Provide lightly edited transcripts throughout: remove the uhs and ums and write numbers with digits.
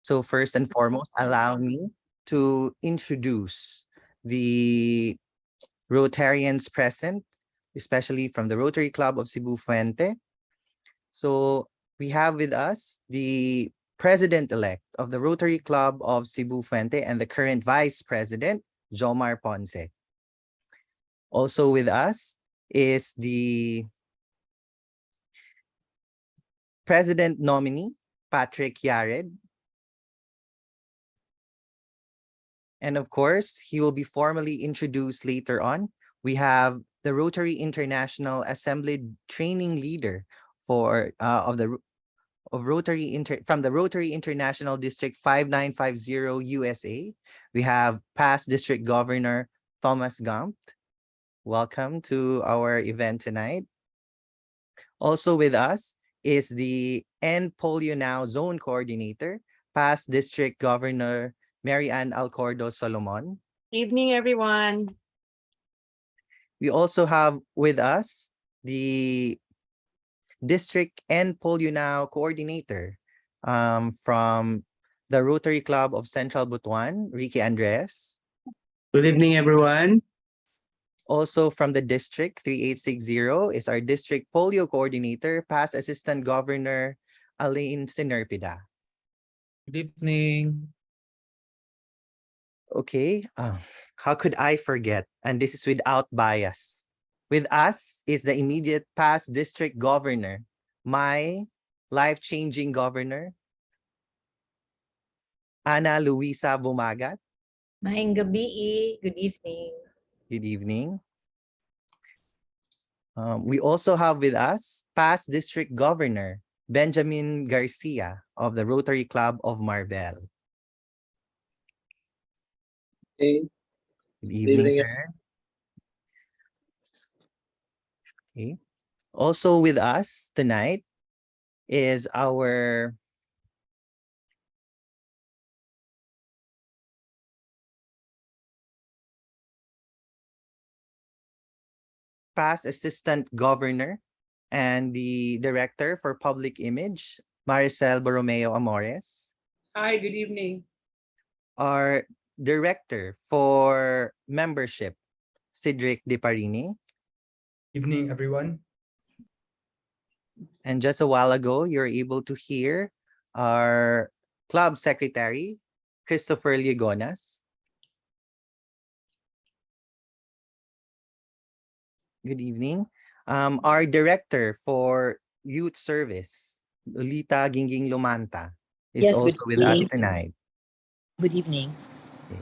So first and foremost, allow me to introduce the Rotarians present, especially from the Rotary Club of Cebu Fuente. So we have with us the President-elect of the Rotary Club of Cebu Fuente and the current Vice President, Jomar Ponce. Also with us is the President nominee, Patrick Yared. And of course, he will be formally introduced later on. We have the Rotary International Assembly training leader for from the Rotary International District 5950 USA. We have past District Governor Thomas Gump. Welcome to our event tonight. Also with us is the End Polio Now Zone Coordinator, past District Governor Mary Ann Alcordo Solomon. Evening, everyone. We also have with us the District End Polio Now Coordinator from the Rotary Club of Central Butuan, Ricky Andres. Good evening, everyone. Also from the District 3860 is our District Polio Coordinator, past Assistant Governor Alain Sinerpida. Good evening. Okay, how could I forget? And this is without bias. With us is the immediate past district governor, my life-changing governor, Ana Luisa Bumagat. Maayong gabi, good evening. Good evening. We also have with us past district governor, Benjamin Garcia of the Rotary Club of Marbel. Hey. Good evening, sir. Okay. Also with us tonight is our past assistant governor and the director for public image, Maricel Borromeo Amores. Hi, good evening. Our director for membership, Cedric De Parini. Evening, everyone. And just a while ago, you're able to hear our club secretary, Christopher Liegonas. Good evening. Our director for youth service, Lolita Gingging Lumanta, is Yes, also with us tonight. Good evening. Okay.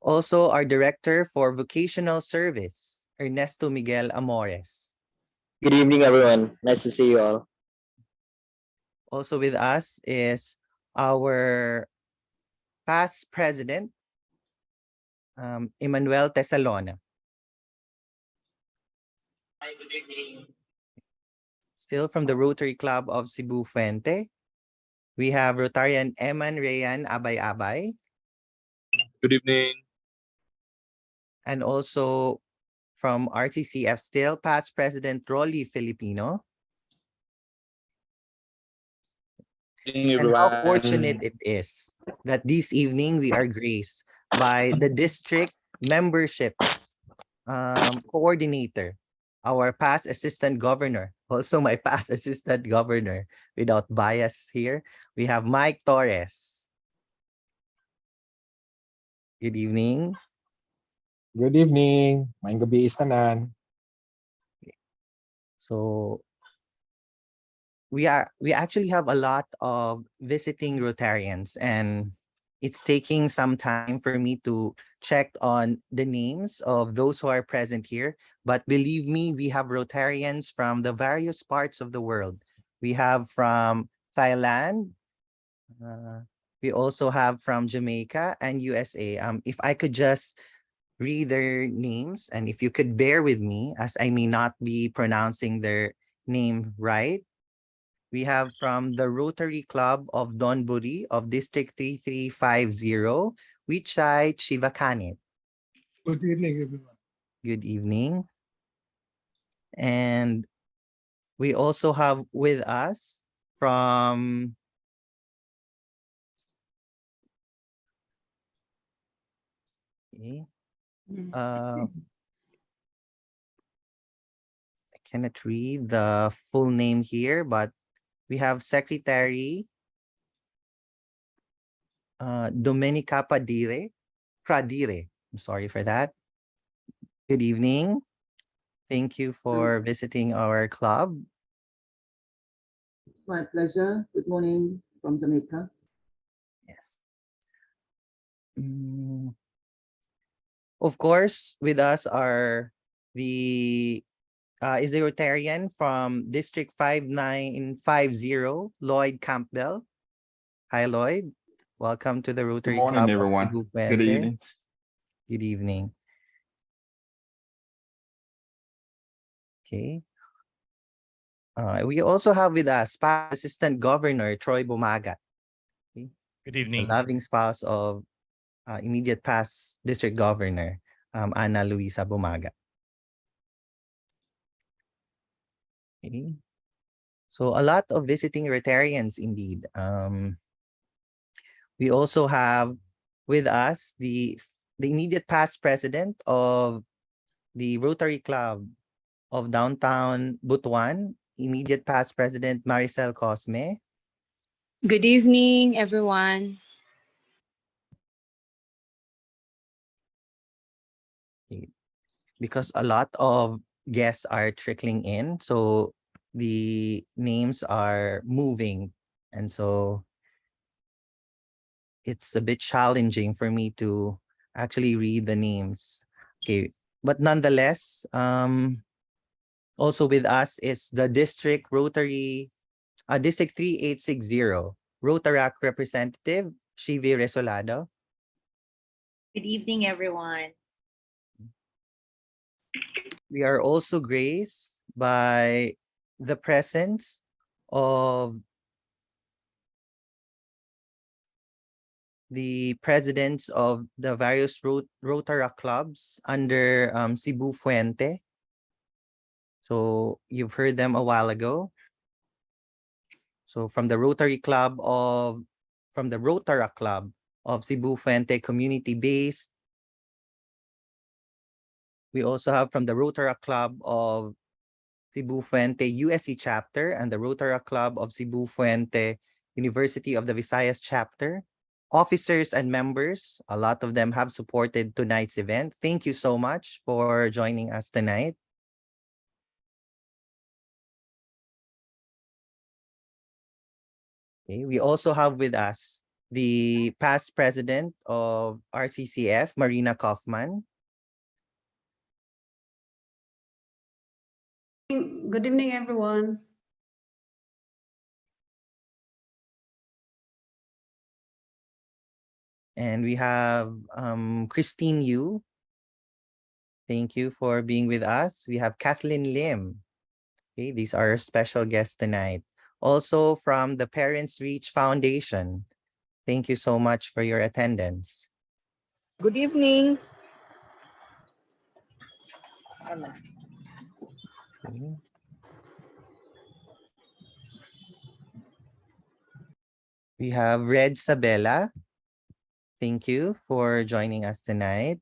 Also, our director for vocational service, Ernesto Miguel Amores. Good evening, everyone. Nice to see you all. Also with us is our past president, Emmanuel Tesalona. Hi, good evening. Still from the Rotary Club of Cebu Fuente, we have Rotarian Eman Rayan Abay-Abay. Good evening. And also from RCCF, still past President Rolly Filipino. And how fortunate it is that this evening we are graced by the district membership coordinator, our past assistant governor, also my past assistant governor, without bias here. We have Mike Torres. Good evening. Good evening. Maayong gabi tanan. So we actually have a lot of visiting Rotarians, and it's taking some time for me to check on the names of those who are present here. But believe me, we have Rotarians from the various parts of the world. We have from Thailand. We also have from Jamaica and USA. If I could just read their names, and if you could bear with me, as I may not be pronouncing their name right. We have from the Rotary Club of Donburi of District 3350, Wichai Chivakanit. Good evening, everyone. Good evening. And we also have with us from Okay. I cannot read the full name here, but we have Secretary Domenica Pradire. I'm sorry for that. Good evening. Thank you for visiting our club. My pleasure. Good morning from Jamaica. Yes. Of course, with us are the is the Rotarian from District 5950, Lloyd Campbell. Hi, Lloyd. Welcome to the Rotary morning, Club of everyone. Cebu Good Puente. evening. Good evening. Okay. We also have with us past Assistant Governor Troy Bumagat, Good the evening. loving spouse of immediate past District Governor Ana Luisa Bumagat. Okay. So a lot of visiting Rotarians indeed. We also have with us the immediate past president of the Rotary Club of Downtown Butuan, immediate past president Maricel Cosme. Good evening, everyone. Because a lot of guests are trickling in, so the names are moving, and so it's a bit challenging for me to actually read the names. Okay, but nonetheless, also with us is the District Rotary, District 3860 Rotarac representative Shivi Resolado. Good evening, everyone. We are also graced by the presence of the presidents of the various Rotaract clubs under Cebu Fuente. So you've heard them a while ago. So from the Rotaract Club of Cebu Fuente community-based. We also have from the Rotaract Club of Cebu Fuente USC chapter and the Rotaract Club of Cebu Fuente University of the Visayas chapter. Officers and members, a lot of them have supported tonight's event. Thank you so much for joining us tonight. Okay, we also have with us the past president of RCCF, Marina Kaufman. Good evening, everyone. And we have Christine Yu. Thank you for being with us. We have Kathleen Lim. Okay, these are our special guests tonight. Also from the Parents Reach Foundation. Thank you so much for your attendance. Good evening. Okay. We have Red Sabella. Thank you for joining us tonight.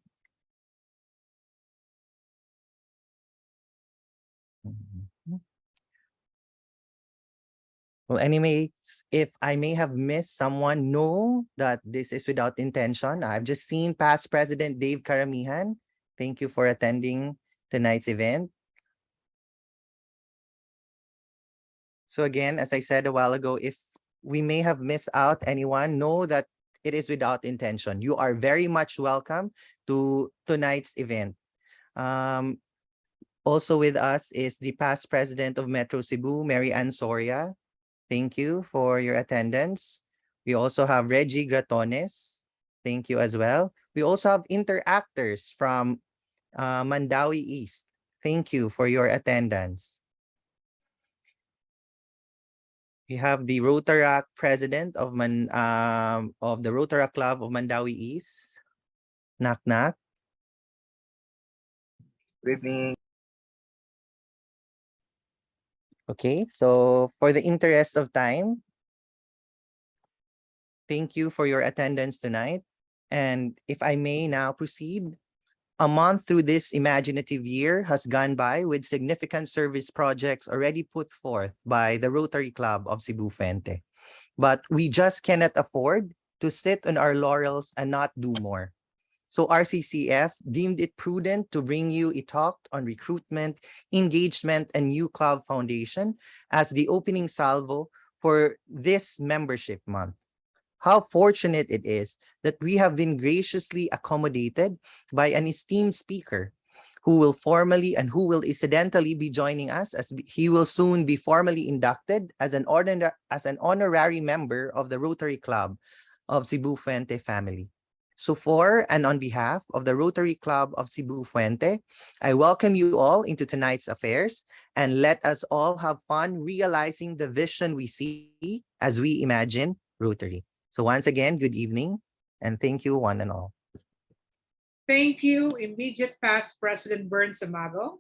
Well, anyways, if I may have missed someone, know that this is without intention. I've just seen past President Dave Karamihan. Thank you for attending tonight's event. So again, as I said a while ago, if we may have missed out anyone, know that it is without intention. You are very much welcome to tonight's event. Also with us is the past president of Metro Cebu, Mary Ann Soria. Thank you for your attendance. We also have Reggie Gratones. Thank you as well. We also have interactors from Mandawi East. Thank you for your attendance. We have the Rotaract president of the Rotaract Club of Mandawi East, Nak Nak. Good evening. Okay, so for the interest of time, thank you for your attendance tonight. And if I may now proceed, a month through this imaginative year has gone by with significant service projects already put forth by the Rotary Club of Cebu Fuente. But we just cannot afford to sit on our laurels and not do more. So RCCF deemed it prudent to bring you a talk on recruitment, engagement, and new club foundation as the opening salvo for this membership month. How fortunate it is that we have been graciously accommodated by an esteemed speaker who will formally and who will incidentally be joining us as he will soon be formally inducted as an honorary member of the Rotary Club of Cebu Fuente family. So for and on behalf of the Rotary Club of Cebu Fuente, I welcome you all into tonight's affairs and let us all have fun realizing the vision we see as we imagine Rotary. So once again, good evening and thank you one and all. Thank you, immediate past President Burns Amago.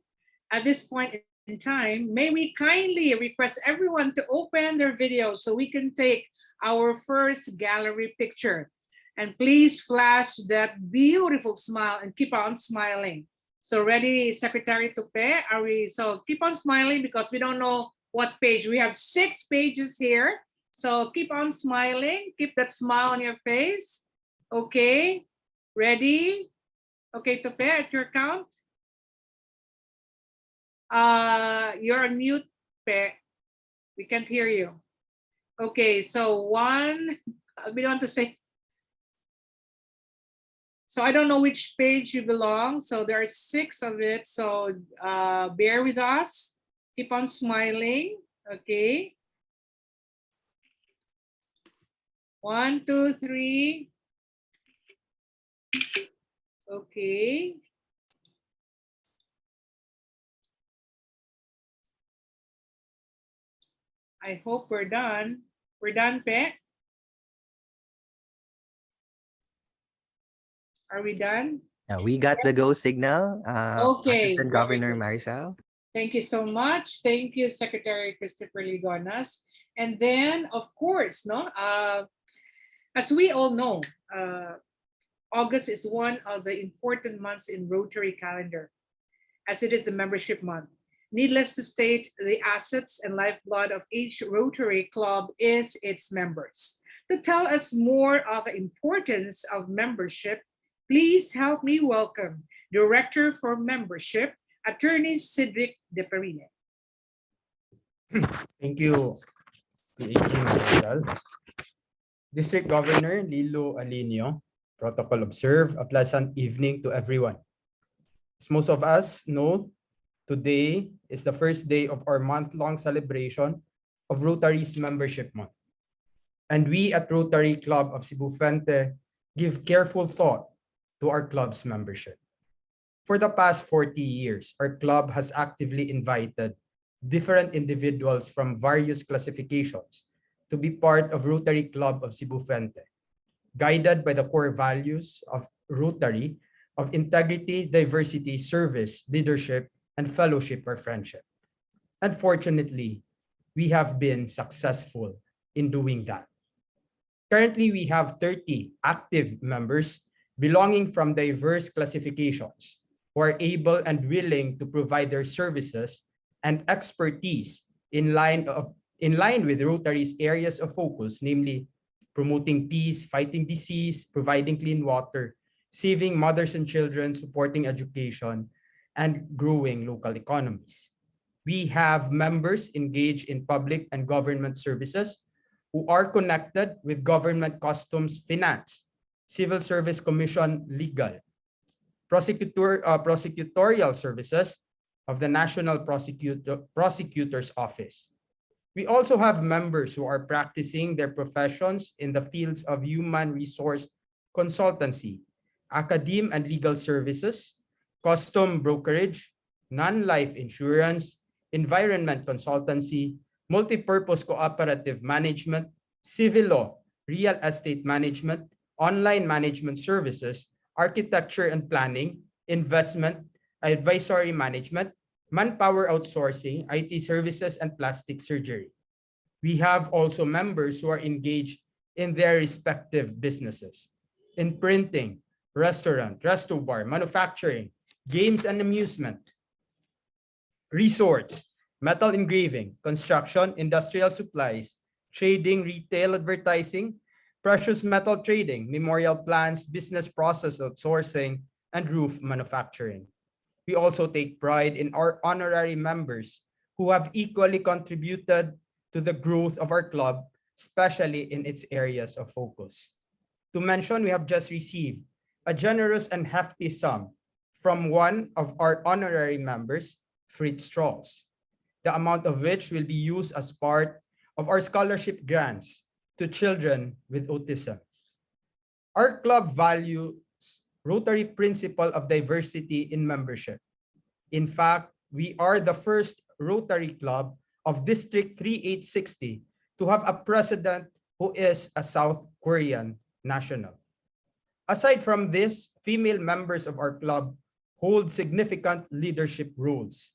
At this point in time, may we kindly request everyone to open their videos so we can take our first gallery picture. And please flash that beautiful smile and keep on smiling. So ready, Secretary Tupe? Are we? So keep on smiling because we don't know what page. We have 6 pages here. So keep on smiling. Keep that smile on your face. Okay, ready? Okay, Tupe, at your count. You're on mute, Tupe. We can't hear you. Okay, so 1, we don't want to say. So I don't know which page you belong. So there are 6 of it. So bear with us. Keep on smiling. Okay. 1, 2, 3. Okay. I hope we're done. We're done, Pe? Are we done? We got the go signal. Okay, Assistant very Governor good. Maricel. Thank you so much. Thank you, Secretary Christopher Ligonas. And then, of course, no, as we all know, August is one of the important months in Rotary calendar, as it is the membership month. Needless to state, the assets and lifeblood of each Rotary Club is its members. To tell us more of the importance of membership, please help me welcome Director for Membership, Attorney Cedric De Perine. Thank you, PAG Marshall. District Governor Lilo Alinio, protocol observed, a pleasant evening to everyone. As most of us know, today is the first day of our month-long celebration of Rotary's Membership Month. And we at Rotary Club of Cebu Fuente give careful thought to our club's membership. For the past 40 years, our club has actively invited different individuals from various classifications to be part of Rotary Club of Cebu Fuente, guided by the core values of Rotary of integrity, diversity, service, leadership, and fellowship or friendship. Unfortunately, we have been successful in doing that. Currently, we have 30 active members belonging from diverse classifications who are able and willing to provide their services and expertise in line with Rotary's areas of focus, namely promoting peace, fighting disease, providing clean water, saving mothers and children, supporting education, and growing local economies. We have members engaged in public and government services who are connected with government customs finance, civil service commission legal, prosecutorial services of the National Prosecutor's Office. We also have members who are practicing their professions in the fields of human resource consultancy, academe and legal services, custom brokerage, non-life insurance, environment consultancy, multi-purpose cooperative management, civil law, real estate management, online management services, architecture and planning, investment, advisory management, manpower outsourcing, IT services, and plastic surgery. We have also members who are engaged in their respective businesses. in printing, restaurant, resto bar, manufacturing, games and amusement, resorts, metal engraving, construction, industrial supplies, trading, retail advertising, precious metal trading, memorial plans, business process outsourcing, and roof manufacturing. We also take pride in our honorary members who have equally contributed to the growth of our club, especially in its areas of focus. To mention, we have just received a generous and hefty sum from one of our honorary members, Fritz Strauss, the amount of which will be used as part of our scholarship grants to children with autism. Our club values Rotary principle of diversity in membership. In fact, we are the first Rotary Club of District 3860 to have a president who is a South Korean national. Aside from this, female members of our club hold significant leadership roles.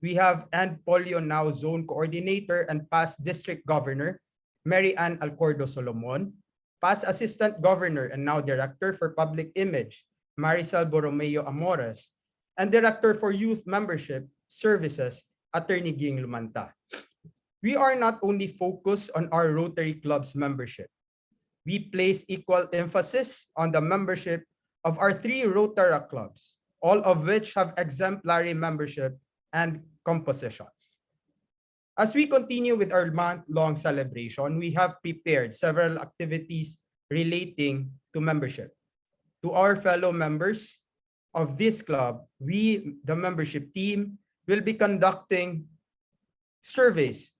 We have Ann Polio, now Zone Coordinator and past District Governor, Mary Ann Alcordo Solomon, past Assistant Governor and now Director for Public Image, Maricel Borromeo Amores, and Director for Youth Membership Services, Attorney Ging Lumanta. We are not only focused on our Rotary Club's membership. We place equal emphasis on the membership of our 3 Rotary clubs, all of which have exemplary membership and composition. As we continue with our month-long celebration, we have prepared several activities relating to membership. To our fellow members of this club, we, the membership team, will be conducting surveys,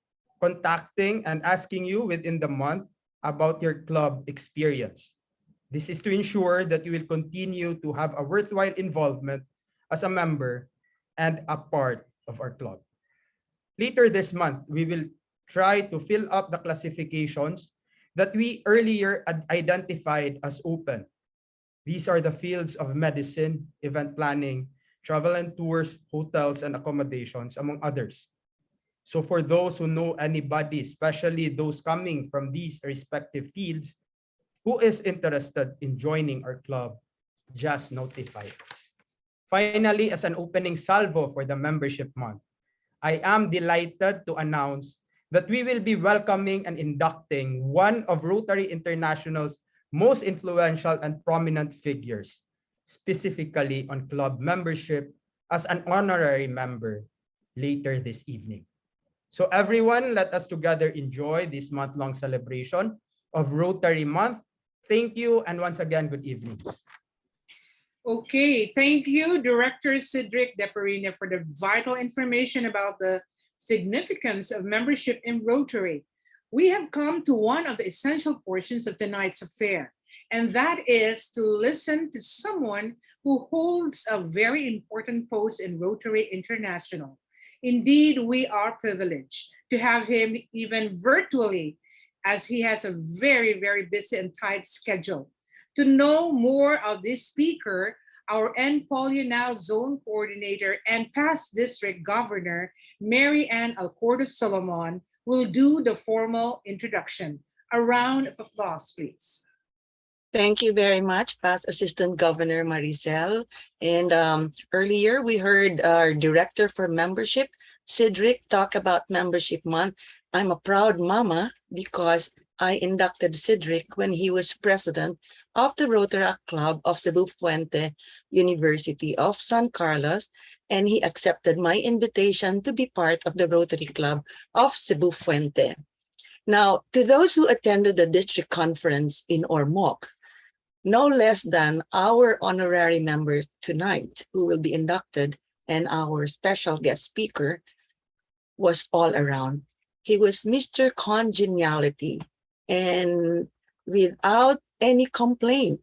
contacting and asking you within the month about your club experience. This is to ensure that you will continue to have a worthwhile involvement as a member and a part of our club. Later this month, we will try to fill up the classifications that we earlier identified as open. These are the fields of medicine, event planning, travel and tours, hotels and accommodations, among others. So for those who know anybody, especially those coming from these respective fields, who is interested in joining our club, just notify us. Finally, as an opening salvo for the membership month, I am delighted to announce that we will be welcoming and inducting one of Rotary International's most influential and prominent figures, specifically on club membership, as an honorary member later this evening. So everyone, let us together enjoy this month-long celebration of Rotary Month. Thank you, and once again, good evening. Okay, thank you, Director Cedric Deperina, for the vital information about the significance of membership in Rotary. We have come to one of the essential portions of tonight's affair, and that is to listen to someone who holds a very important post in Rotary International. Indeed, we are privileged to have him even virtually, as he has a very, very busy and tight schedule. To know more of this speaker, our NPolio Now Zone Coordinator and past District Governor, Mary Ann Alcordo Solomon, will do the formal introduction. A round of applause, please. Thank you very much, past Assistant Governor Maricel. And earlier we heard our Director for Membership, Cedric, talk about Membership Month. I'm a proud mama because I inducted Cedric when he was president of the Rotary Club of Cebu Puente University of San Carlos, and he accepted my invitation to be part of the Rotary Club of Cebu Puente. Now, to those who attended the district conference in Ormoc, no less than our honorary member tonight, who will be inducted, and our special guest speaker, was all around. He was Mr. Congeniality, and without any complaint,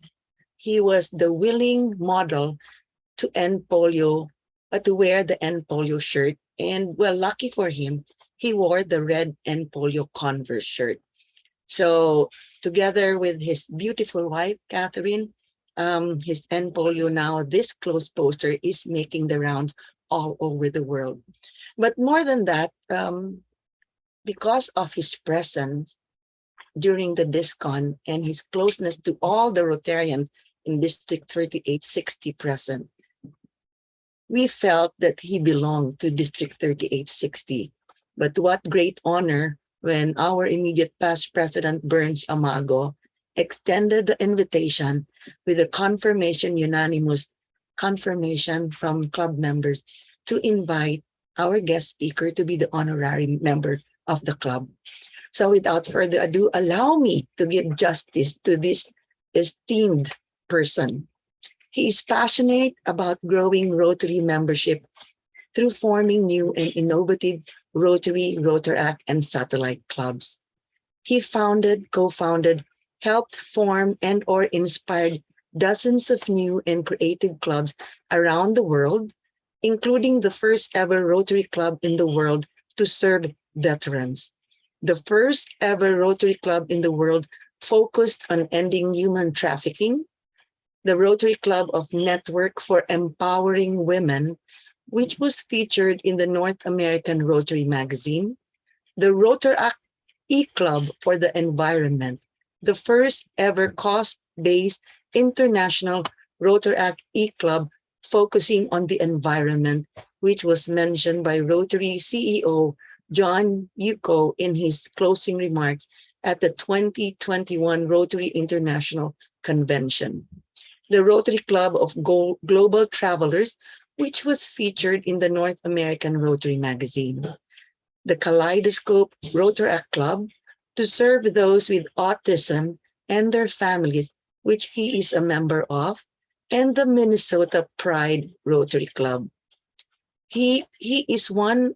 he was the willing model to end polio, to wear the end polio shirt. And well, lucky for him, he wore the red end polio Converse shirt. So together with his beautiful wife, Catherine, his end polio now, this close poster is making the rounds all over the world. But more than that, because of his presence, during the DISCON and his closeness to all the Rotarians in District 3860 present, we felt that he belonged to District 3860. But what great honor when our immediate past President Burns Amago extended the invitation with a unanimous confirmation from club members to invite our guest speaker to be the honorary member of the club. So without further ado, allow me to give justice to this esteemed person. He is passionate about growing Rotary membership through forming new and innovative Rotary, Rotaract, and satellite clubs. He founded, co-founded, helped form, and or inspired dozens of new and creative clubs around the world, including the first ever Rotary club in the world to serve veterans. The first ever Rotary club in the world focused on ending human trafficking, the Rotary Club of Network for Empowering Women, which was featured in the North American Rotary magazine, the Rotaract E-Club for the Environment, the first ever cost-based international Rotaract E-Club focusing on the environment, which was mentioned by Rotary CEO John Yuko in his closing remarks at the 2021 Rotary International Convention. The Rotary Club of Global Travelers, which was featured in the North American Rotary magazine. The Kaleidoscope Rotaract Club to serve those with autism and their families, which he is a member of, and the Minnesota Pride Rotary Club. He is one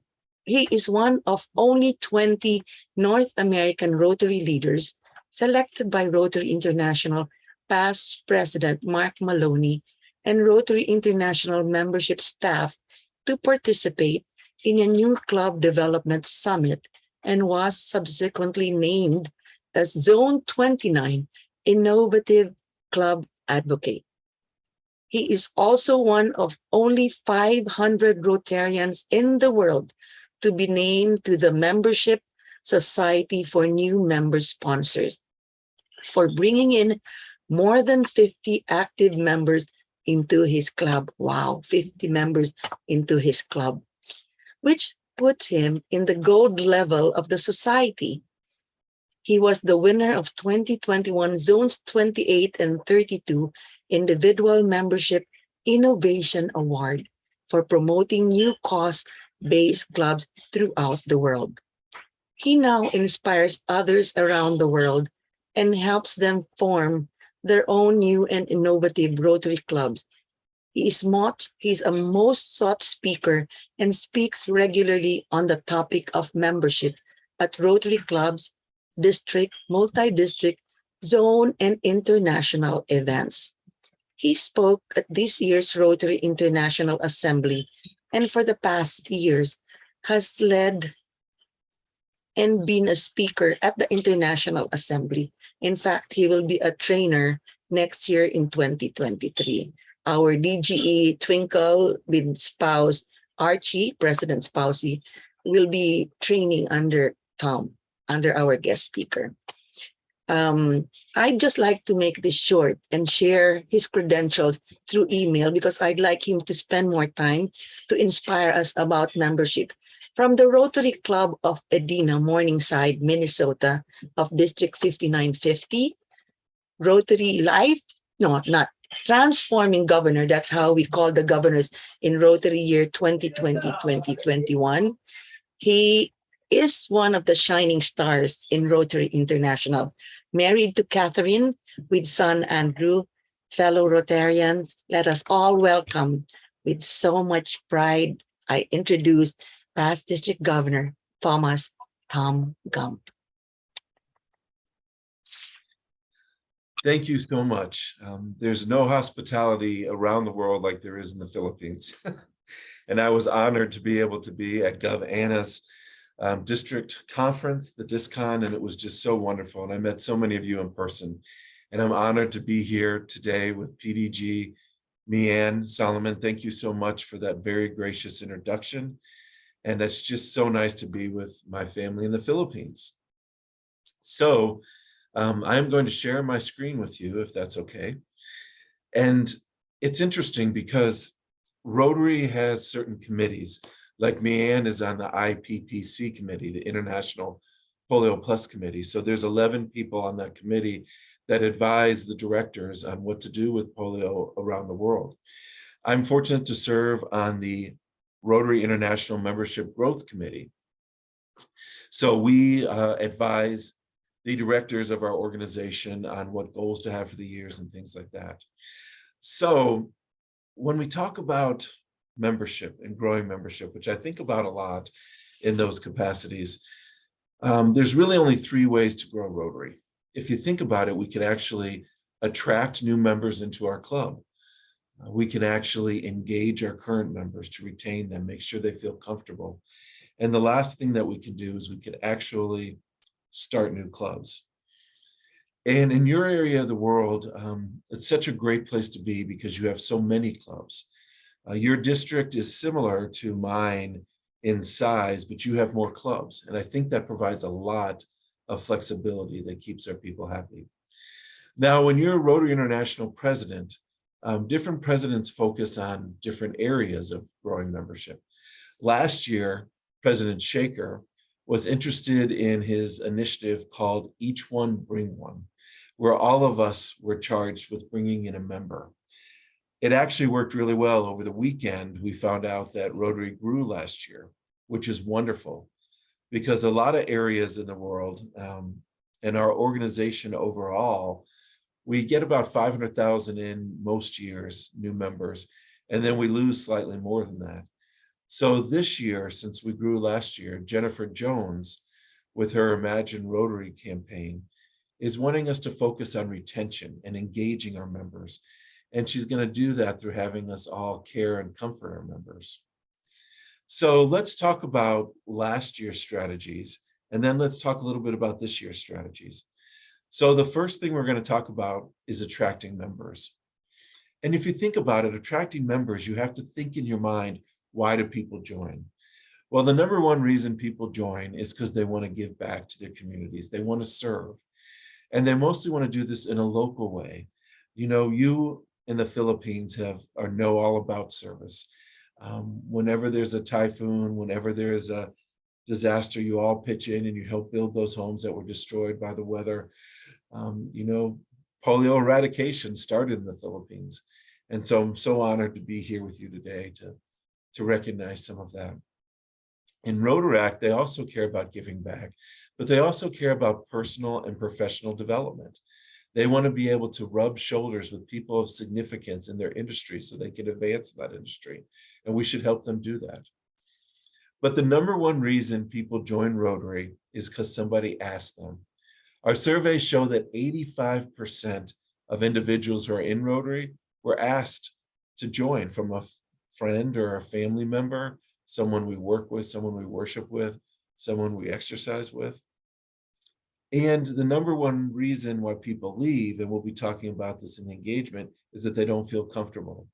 of only 20 North American Rotary leaders selected by Rotary International past President Mark Maloney and Rotary International membership staff to participate in a new club development summit and was subsequently named as Zone 29 Innovative Club Advocate. He is also one of only 500 Rotarians in the world to be named to the Membership Society for New Member Sponsors for bringing in more than 50 active members into his club. Wow, 50 members into his club, which puts him in the gold level of the society. He was the winner of 2021 Zones 28 and 32 Individual Membership Innovation Award for promoting new cause-based clubs throughout the world. He now inspires others around the world and helps them form their own new and innovative Rotary clubs. He's a most sought speaker and speaks regularly on the topic of membership at Rotary clubs, district, multi-district, zone, and international events. He spoke at this year's Rotary International Assembly and for the past years has led and been a speaker at the International Assembly. In fact, he will be a trainer next year in 2023. Our DGE Twinkle with spouse Archie, President Spousey, will be training under Tom, under our guest speaker. I'd just like to make this short and share his credentials through email because I'd like him to spend more time to inspire us about membership. From the Rotary Club of Edina, Morningside, Minnesota of District 5950, Rotary Life, no, not Transforming Governor, that's how we call the governors in Rotary year 2020-2021. He is one of the shining stars in Rotary International, married to Catherine with son Andrew. Fellow Rotarians, let us all welcome with so much pride, I introduce past District Governor Thomas Tom Gump. Thank you so much. There's no hospitality around the world like there is in the Philippines. And I was honored to be able to be at Gov Anna's district conference, the DISCON, and it was just so wonderful. And I met so many of you in person. And I'm honored to be here today with PDG, Meanne Solomon. Thank you so much for that very gracious introduction. And it's just so nice to be with my family in the Philippines. So I'm going to share my screen with you if that's okay. And it's interesting because Rotary has certain committees, like Meanne is on the IPPC committee, the International Polio Plus Committee. So there's 11 people on that committee that advise the directors on what to do with polio around the world. I'm fortunate to serve on the Rotary International Membership Growth Committee. So we advise the directors of our organization on what goals to have for the years and things like that. So when we talk about membership and growing membership, which I think about a lot in those capacities, there's really only 3 ways to grow Rotary. If you think about it, we could actually attract new members into our club. We can actually engage our current members to retain them, make sure they feel comfortable. And the last thing that we can do is we could actually start new clubs. And in your area of the world, it's such a great place to be because you have so many clubs. Your district is similar to mine in size, but you have more clubs. And I think that provides a lot of flexibility that keeps our people happy. Now, when you're a Rotary International president, different presidents focus on different areas of growing membership. Last year, President Shaker was interested in his initiative called Each One Bring One, where all of us were charged with bringing in a member. It actually worked really well. Over the weekend, we found out that Rotary grew last year, which is wonderful because a lot of areas in the world and our organization overall, we get about 500,000 in most years, new members, and then we lose slightly more than that. So this year, since we grew last year, Jennifer Jones, with her Imagine Rotary campaign, is wanting us to focus on retention and engaging our members. And she's going to do that through having us all care and comfort our members. So let's talk about last year's strategies, and then let's talk a little bit about this year's strategies. So the first thing we're going to talk about is attracting members. And if you think about it, attracting members, you have to think in your mind, why do people join? Well, the number one reason people join is because they want to give back to their communities. They want to serve. And they mostly want to do this in a local way. You know, you in the Philippines know all about service. Whenever there's a typhoon, whenever there's a disaster, you all pitch in and you help build those homes that were destroyed by the weather. You know, polio eradication started in the Philippines. And so I'm so honored to be here with you today to recognize some of that. In Rotaract, they also care about giving back, but they also care about personal and professional development. They want to be able to rub shoulders with people of significance in their industry so they can advance that industry. And we should help them do that. But the number one reason people join Rotary is because somebody asked them. Our surveys show that 85% of individuals who are in Rotary were asked to join from a friend or a family member, someone we work with, someone we worship with, someone we exercise with. And the number one reason why people leave, and we'll be talking about this in the engagement, is that they don't feel comfortable.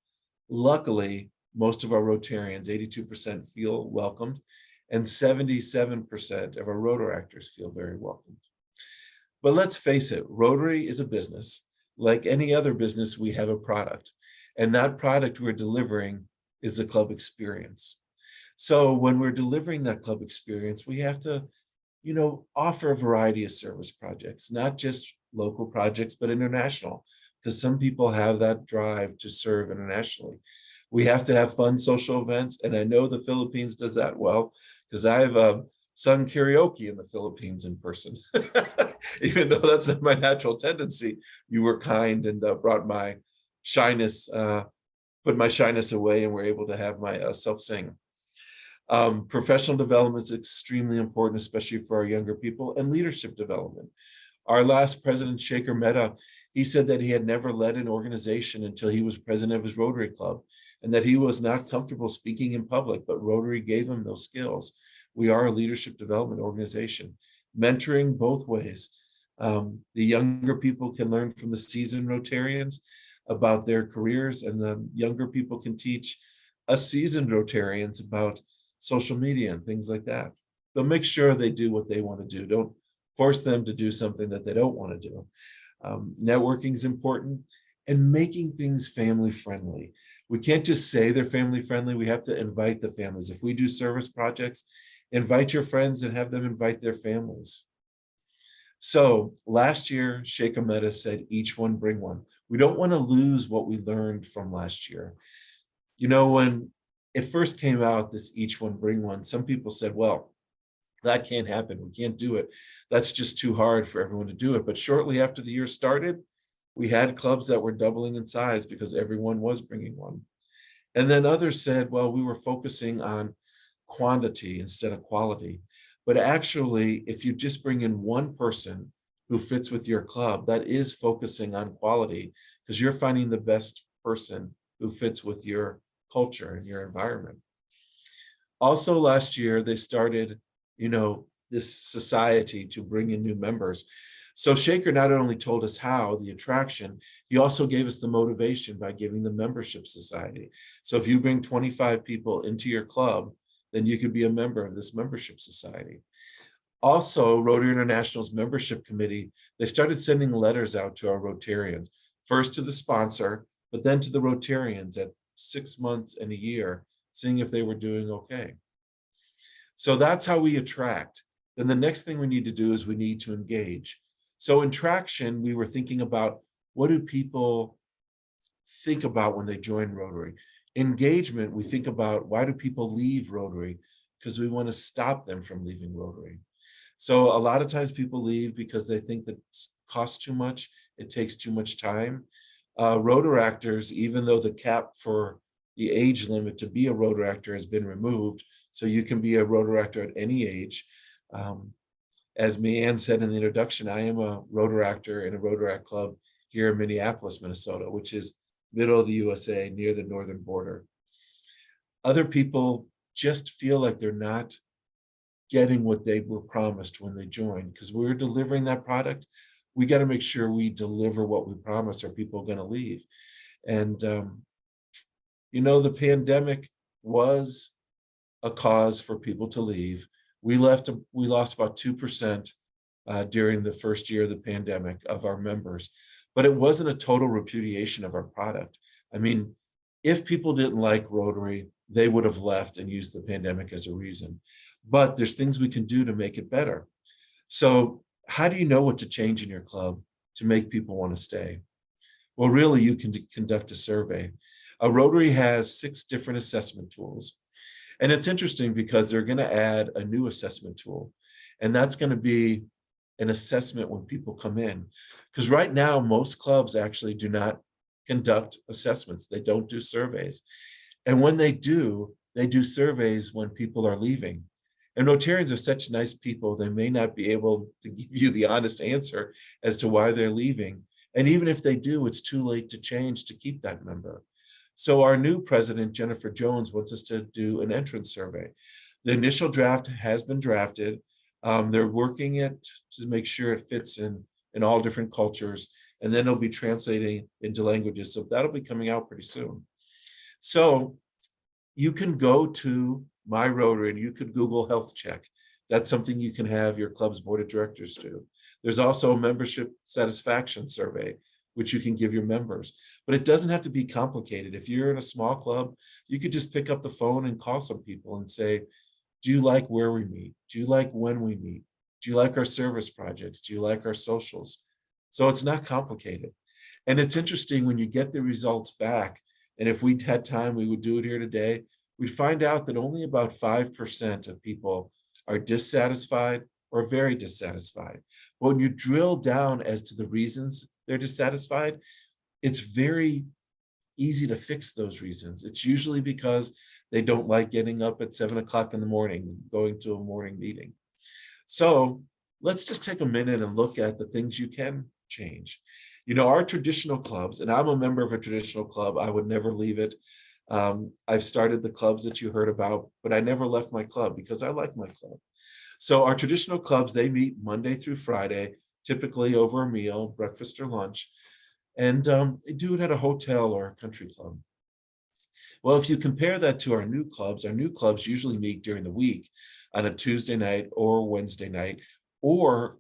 Luckily, most of our Rotarians, 82%, feel welcomed, and 77% of our Rotaractors feel very welcomed. But let's face it, Rotary is a business. Like any other business, we have a product, and that product we're delivering is the club experience. So when we're delivering that club experience, we have to, you know, offer a variety of service projects, not just local projects, but international, because some people have that drive to serve internationally. We have to have fun social events, and I know the Philippines does that well, because I've sung karaoke in the Philippines in person. Even though that's not my natural tendency, you were kind and brought my shyness, put my shyness away, and were able to have my self-sing. Professional development is extremely important, especially for our younger people, and leadership development. Our last President Shaker Mehta, he said that he had never led an organization until he was president of his Rotary Club, and that he was not comfortable speaking in public, but Rotary gave him those skills. We are a leadership development organization, mentoring both ways. The younger people can learn from the seasoned Rotarians about their careers, and the younger people can teach us seasoned Rotarians about social media and things like that. But make sure they do what they want to do. force them to do something that they don't want to do. Networking is important, and making things family friendly. We can't just say they're family friendly. We have to invite the families. If we do service projects, invite your friends and have them invite their families. So last year, Sheikh Ahmeda said, each one bring one. We don't want to lose what we learned from last year. You know, when it first came out, this each one bring one, some people said, well, that can't happen. We can't do it. That's just too hard for everyone to do it. But shortly after the year started, we had clubs that were doubling in size because everyone was bringing one. And then others said, well, we were focusing on quantity instead of quality. But actually, if you just bring in one person who fits with your club, that is focusing on quality because you're finding the best person who fits with your culture and your environment. Also last year, they started, this society to bring in new members. So Shaker not only told us how, the attraction, he also gave us the motivation by giving the membership society. So if you bring 25 people into your club, then you could be a member of this membership society. Also, Rotary International's membership committee, they started sending letters out to our Rotarians, first to the sponsor, but then to the Rotarians at 6 months and a year, seeing if they were doing okay. So that's how we attract. Then the next thing we need to do is we need to engage. So in traction, we were thinking about what do people think about when they join Rotary? Engagement, we think about why do people leave Rotary? Because we want to stop them from leaving Rotary. So a lot of times people leave because they think that it costs too much, it takes too much time. Rotaractors, even though the cap for the age limit to be a Rotaractor has been removed, so you can be a Rotaractor at any age. As Meanne said in the introduction, I am a Rotaractor in a Rotaract club here in Minneapolis, Minnesota, which is middle of the USA near the northern border. Other people just feel like they're not getting what they were promised when they joined because we're delivering that product. We got to make sure we deliver what we promise or people are going to leave. And, the pandemic was a cause for people to leave. We lost about 2% during the first year of the pandemic of our members, but it wasn't a total repudiation of our product. I mean, if people didn't like Rotary, they would have left and used the pandemic as a reason. But there's things we can do to make it better. So how do you know what to change in your club to make people want to stay? Well, really, you can conduct a survey. A Rotary has 6 different assessment tools. And it's interesting because they're going to add a new assessment tool. And that's going to be an assessment when people come in. Because right now, most clubs actually do not conduct assessments. They don't do surveys. And when they do surveys when people are leaving. And Rotarians are such nice people, they may not be able to give you the honest answer as to why they're leaving. And even if they do, it's too late to change to keep that member. So our new president, Jennifer Jones, wants us to do an entrance survey. The initial draft has been drafted. They're working it to make sure it fits in all different cultures, and then it'll be translating into languages. So that'll be coming out pretty soon. So you can go to My Rotary and you could Google health check. That's something you can have your club's board of directors do. There's also a membership satisfaction survey, which you can give your members. But it doesn't have to be complicated. If you're in a small club, you could just pick up the phone and call some people and say, do you like where we meet? Do you like when we meet? Do you like our service projects? Do you like our socials? So it's not complicated. And it's interesting when you get the results back, and if we had time, we would do it here today, we'd find out that only about 5% of people are dissatisfied or very dissatisfied. But when you drill down as to the reasons they're dissatisfied, it's very easy to fix those reasons. It's usually because they don't like getting up at 7 o'clock in the morning, going to a morning meeting. So let's just take a minute and look at the things you can change. Our traditional clubs, and I'm a member of a traditional club, I would never leave it. I've started the clubs that you heard about, but I never left my club because I like my club. So our traditional clubs, they meet Monday through Friday, typically over a meal, breakfast or lunch, and they do it at a hotel or a country club. Well, if you compare that to our new clubs usually meet during the week on a Tuesday night or Wednesday night, or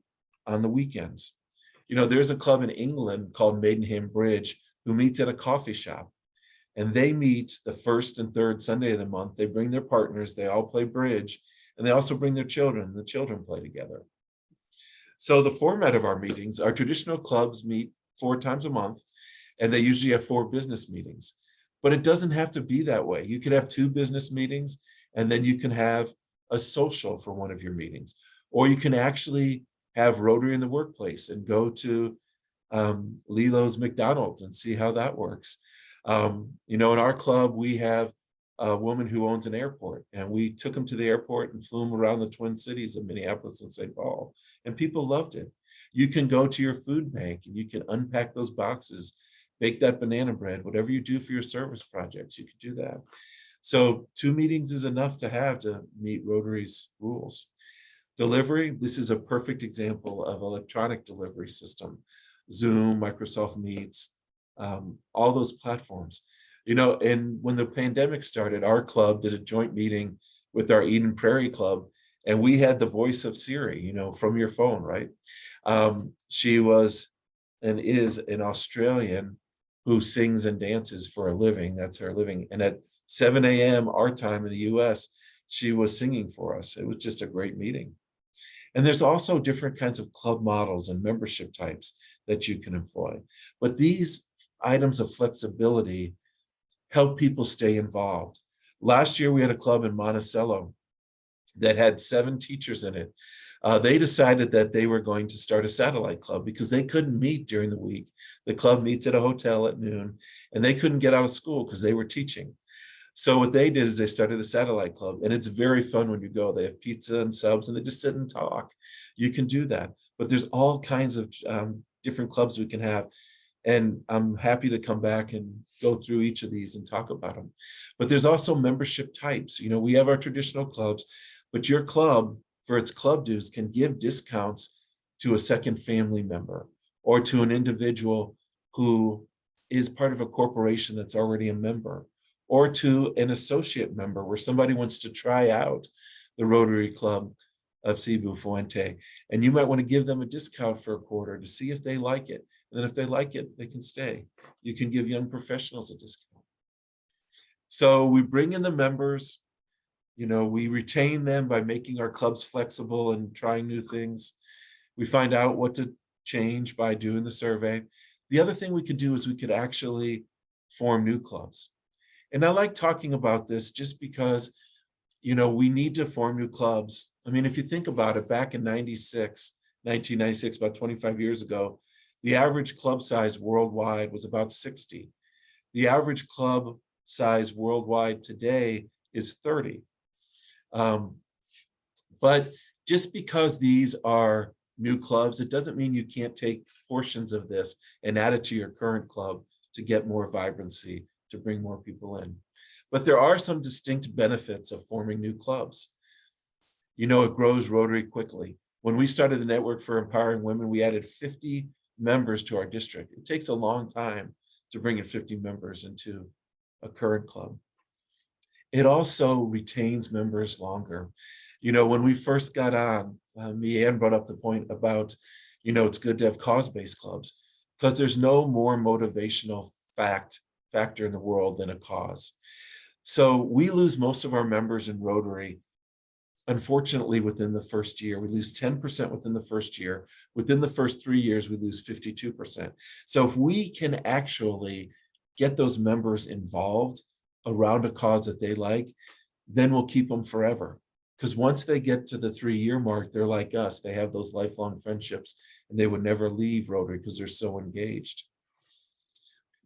on the weekends. You know, there's a club in England called Maidenham Bridge who meets at a coffee shop. And they meet the first and third Sunday of the month. They bring their partners, they all play bridge, and they also bring their children. The children play together. So the format of our meetings, our traditional clubs meet 4 times a month, and they usually have 4 business meetings. But it doesn't have to be that way. You could have 2 business meetings, and then you can have a social for one of your meetings. Or you can actually have Rotary in the workplace and go to Lilo's McDonald's and see how that works. You know, in our club, we have a woman who owns an airport, and we took him to the airport and flew him around the Twin Cities of Minneapolis and St. Paul, and people loved it. You can go to your food bank and you can unpack those boxes, bake that banana bread, whatever you do for your service projects, you could do that. So 2 meetings is enough to have to meet Rotary's rules. Delivery, this is a perfect example of electronic delivery system. Zoom, Microsoft Meets, all those platforms. You know, and when the pandemic started, our club did a joint meeting with our Eden Prairie Club, and we had the voice of Siri, you know, from your phone, right? She was and is an Australian who sings and dances for a living. That's her living. And at 7 a.m. our time in the US, she was singing for us. It was just a great meeting. And there's also different kinds of club models and membership types that you can employ. But these items of flexibility help people stay involved. Last year, we had a club in Monticello that had 7 teachers in it. They decided that they were going to start a satellite club because they couldn't meet during the week. The club meets at a hotel at noon, and they couldn't get out of school because they were teaching. So what they did is they started a satellite club, and it's very fun when you go. They have pizza and subs, and they just sit and talk. You can do that, but there's all kinds of different clubs we can have. And I'm happy to come back and go through each of these and talk about them. But there's also membership types. You know, we have our traditional clubs, but your club, for its club dues, can give discounts to a second family member or to an individual who is part of a corporation that's already a member, or to an associate member where somebody wants to try out the Rotary Club of Cebu Fuente. And you might want to give them a discount for a quarter to see if they like it. And then if they like it, they can stay. You can give young professionals a discount. So we bring in the members, you know, we retain them by making our clubs flexible and trying new things. We find out what to change by doing the survey. The other thing we could do is we could actually form new clubs. And I like talking about this just because, you know, we need to form new clubs. I mean, if you think about it, back in 1996, about 25 years ago, the average club size worldwide was about 60. The average club size worldwide today is 30. But just because these are new clubs, it doesn't mean you can't take portions of this and add it to your current club to get more vibrancy, to bring more people in. But there are some distinct benefits of forming new clubs. You know, it grows Rotary quickly. When we started the Network for Empowering Women, we added 50 members to our district. It takes a long time to bring in 50 members into a current club. It also retains members longer. You know, when we first got on, Leanne brought up the point about, you know, it's good to have cause-based clubs because there's no more motivational factor in the world than a cause. So we lose most of our members in Rotary, unfortunately, within the first year. We lose 10% within the first year. Within the first 3 years, we lose 52%. So if we can actually get those members involved around a cause that they like, then we'll keep them forever. Because once they get to the 3-year mark, they're like us. They have those lifelong friendships, and they would never leave Rotary because they're so engaged.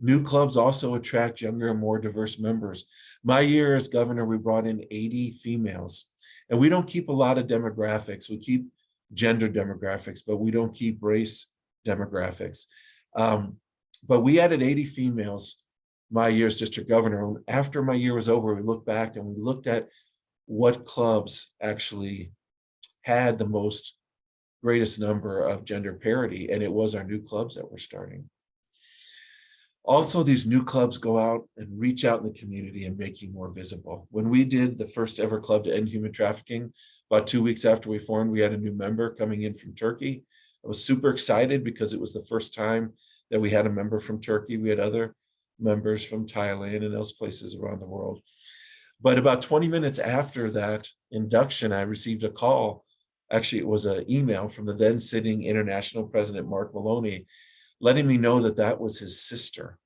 New clubs also attract younger and more diverse members. My year as governor, we brought in 80 females. And we don't keep a lot of demographics. We keep gender demographics, but we don't keep race demographics. But we added 80 females my year as district governor. After my year was over, we looked back and we looked at what clubs actually had the greatest number of gender parity, and it was our new clubs that were starting. Also, these new clubs go out and reach out in the community and make you more visible. When we did the first ever club to end human trafficking, about 2 weeks after we formed, we had a new member coming in from Turkey, was super excited because it was the first time that we had a member from Turkey. We had other members from Thailand and those places around the world. But about 20 minutes after that induction, I received a call. Actually, it was an email from the then sitting international president, Mark Maloney, letting me know that that was his sister.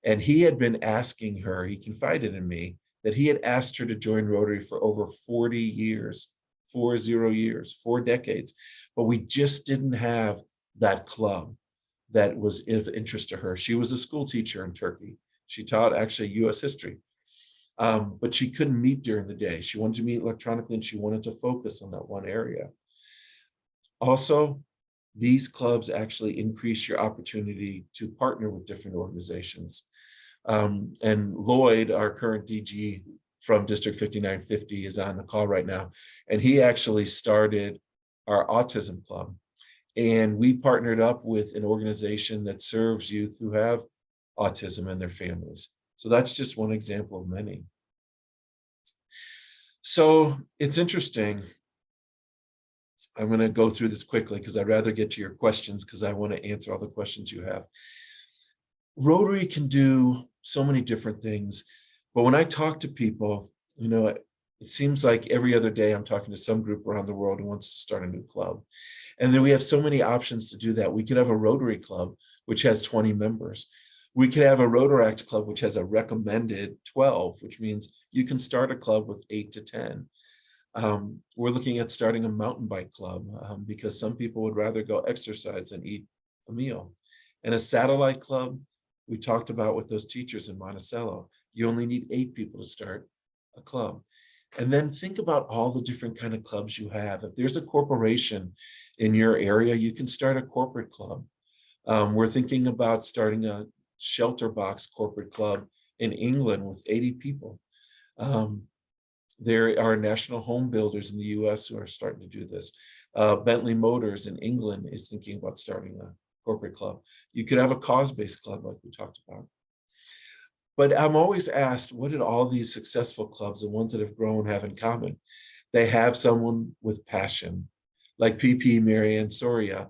And he had been asking her, he confided in me, that he had asked her to join Rotary for over 40 years, 40 years, 4 decades. But we just didn't have that club that was of interest to her. She was a school teacher in Turkey. She taught actually US history. But she couldn't meet during the day. She wanted to meet electronically and she wanted to focus on that one area. Also, these clubs actually increase your opportunity to partner with different organizations. And Lloyd, our current DG from District 5950, is on the call right now. And he actually started our autism club. And we partnered up with an organization that serves youth who have autism and their families. So that's just one example of many. So it's interesting. I'm going to go through this quickly because I'd rather get to your questions because I want to answer all the questions you have. Rotary can do so many different things, but when I talk to people, you know, it seems like every other day I'm talking to some group around the world who wants to start a new club. And then we have so many options to do that. We could have a Rotary club, which has 20 members. We could have a Rotaract club, which has a recommended 12, which means you can start a club with 8 to 10. We're looking at starting a mountain bike club because some people would rather go exercise than eat a meal. And a satellite club, we talked about with those teachers in Monticello, you only need 8 people to start a club. And then think about all the different kind of clubs you have. If there's a corporation in your area, you can start a corporate club. We're thinking about starting a shelter box corporate club in England with 80 people. There are national home builders in the US who are starting to do this. Bentley Motors in England is thinking about starting a corporate club. You could have a cause-based club like we talked about. But I'm always asked, what did all these successful clubs, the ones that have grown, have in common? They have someone with passion, like PP Marianne Soria,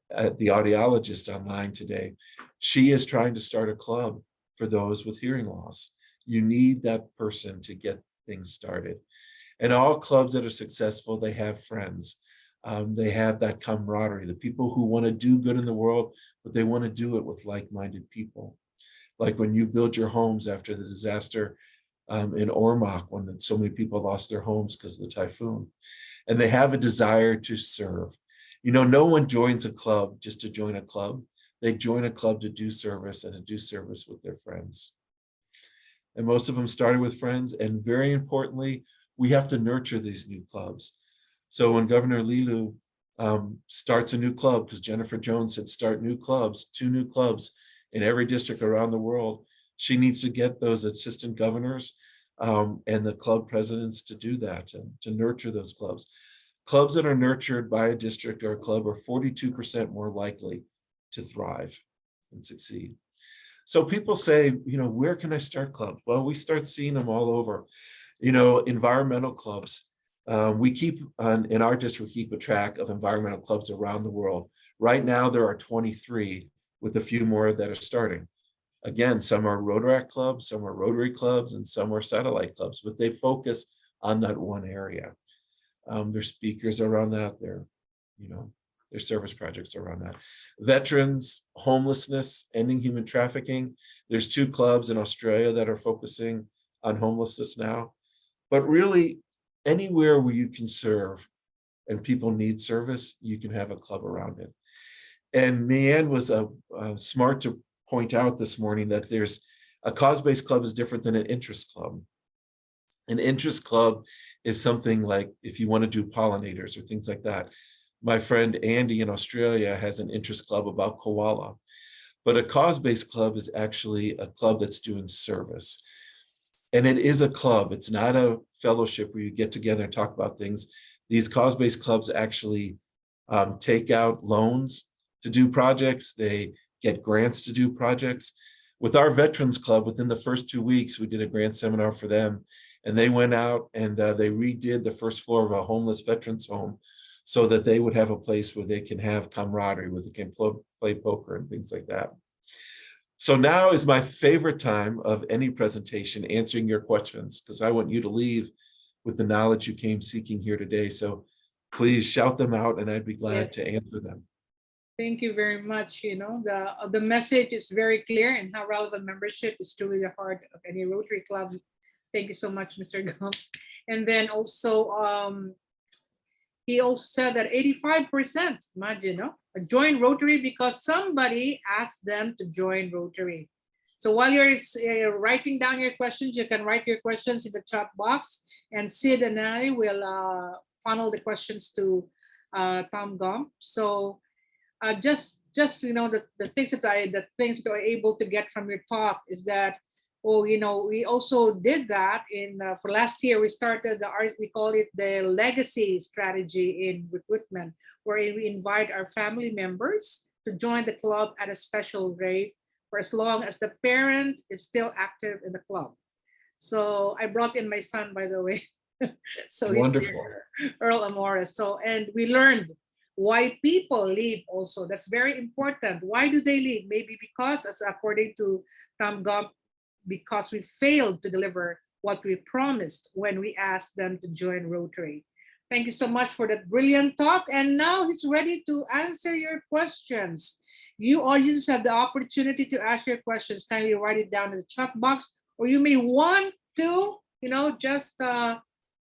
the audiologist online today. She is trying to start a club for those with hearing loss. You need that person to get things started. And all clubs that are successful, they have friends. They have that camaraderie, the people who want to do good in the world, but they want to do it with like-minded people. Like when you build your homes after the disaster in Ormoc, when so many people lost their homes because of the typhoon, and they have a desire to serve. You know, no one joins a club just to join a club. They join a club to do service and to do service with their friends. And most of them started with friends. And very importantly, we have to nurture these new clubs. So when Governor Lilu starts a new club, because Jennifer Jones said start new clubs, 2 new clubs in every district around the world, she needs to get those assistant governors and the club presidents to do that, and to nurture those clubs. Clubs that are nurtured by a district or a club are 42% more likely to thrive and succeed. So people say, you know, where can I start clubs? Well, we start seeing them all over. You know, environmental clubs. We keep in our district, we keep a track of environmental clubs around the world. Right now, there are 23 with a few more that are starting. Again, some are Rotaract clubs, some are Rotary clubs, and some are satellite clubs, but they focus on that one area. There's speakers around that. There's service projects around that. Veterans, homelessness, ending human trafficking. There's 2 clubs in Australia that are focusing on homelessness now. But really, anywhere where you can serve and people need service, you can have a club around it. And Meehan was smart to point out this morning that there's a cause-based club is different than an interest club. An interest club is something like if you want to do pollinators or things like that. My friend Andy in Australia has an interest club about koala. But a cause-based club is actually a club that's doing service. And it is a club. It's not a fellowship where you get together and talk about things. These cause-based clubs actually take out loans to do projects. They get grants to do projects. With our Veterans Club, within the first 2 weeks, we did a grant seminar for them. And they went out and they redid the first floor of a homeless veterans home so that they would have a place where they can have camaraderie, where they can play poker and things like that. So now is my favorite time of any presentation, answering your questions, because I want you to leave with the knowledge you came seeking here today. So please shout them out and I'd be glad to answer them. Thank you very much. You know, the message is very clear, and how relevant membership is truly the heart of any Rotary Club. Thank you so much, Mr. Gump. And then also, he also said that 85%, imagine, no, join Rotary because somebody asked them to join Rotary. So while you're writing down your questions, you can write your questions in the chat box, and Sid and I will funnel the questions to Tom Gump. So just you know, the things that are able to get from your talk is that, oh, you know, we also did that in for last year. We started we call it the legacy strategy in recruitment, where we invite our family members to join the club at a special rate for as long as the parent is still active in the club. So I brought in my son, by the way. So Wonderful. he's there, Earl Amores. So, and we learned why people leave also. That's very important. Why do they leave? Maybe because, as according to Tom Gump, because we failed to deliver what we promised when we asked them to join Rotary. Thank you so much for that brilliant talk. And now he's ready to answer your questions. You audience have the opportunity to ask your questions. Kindly write it down in the chat box, or you may want to, you know, just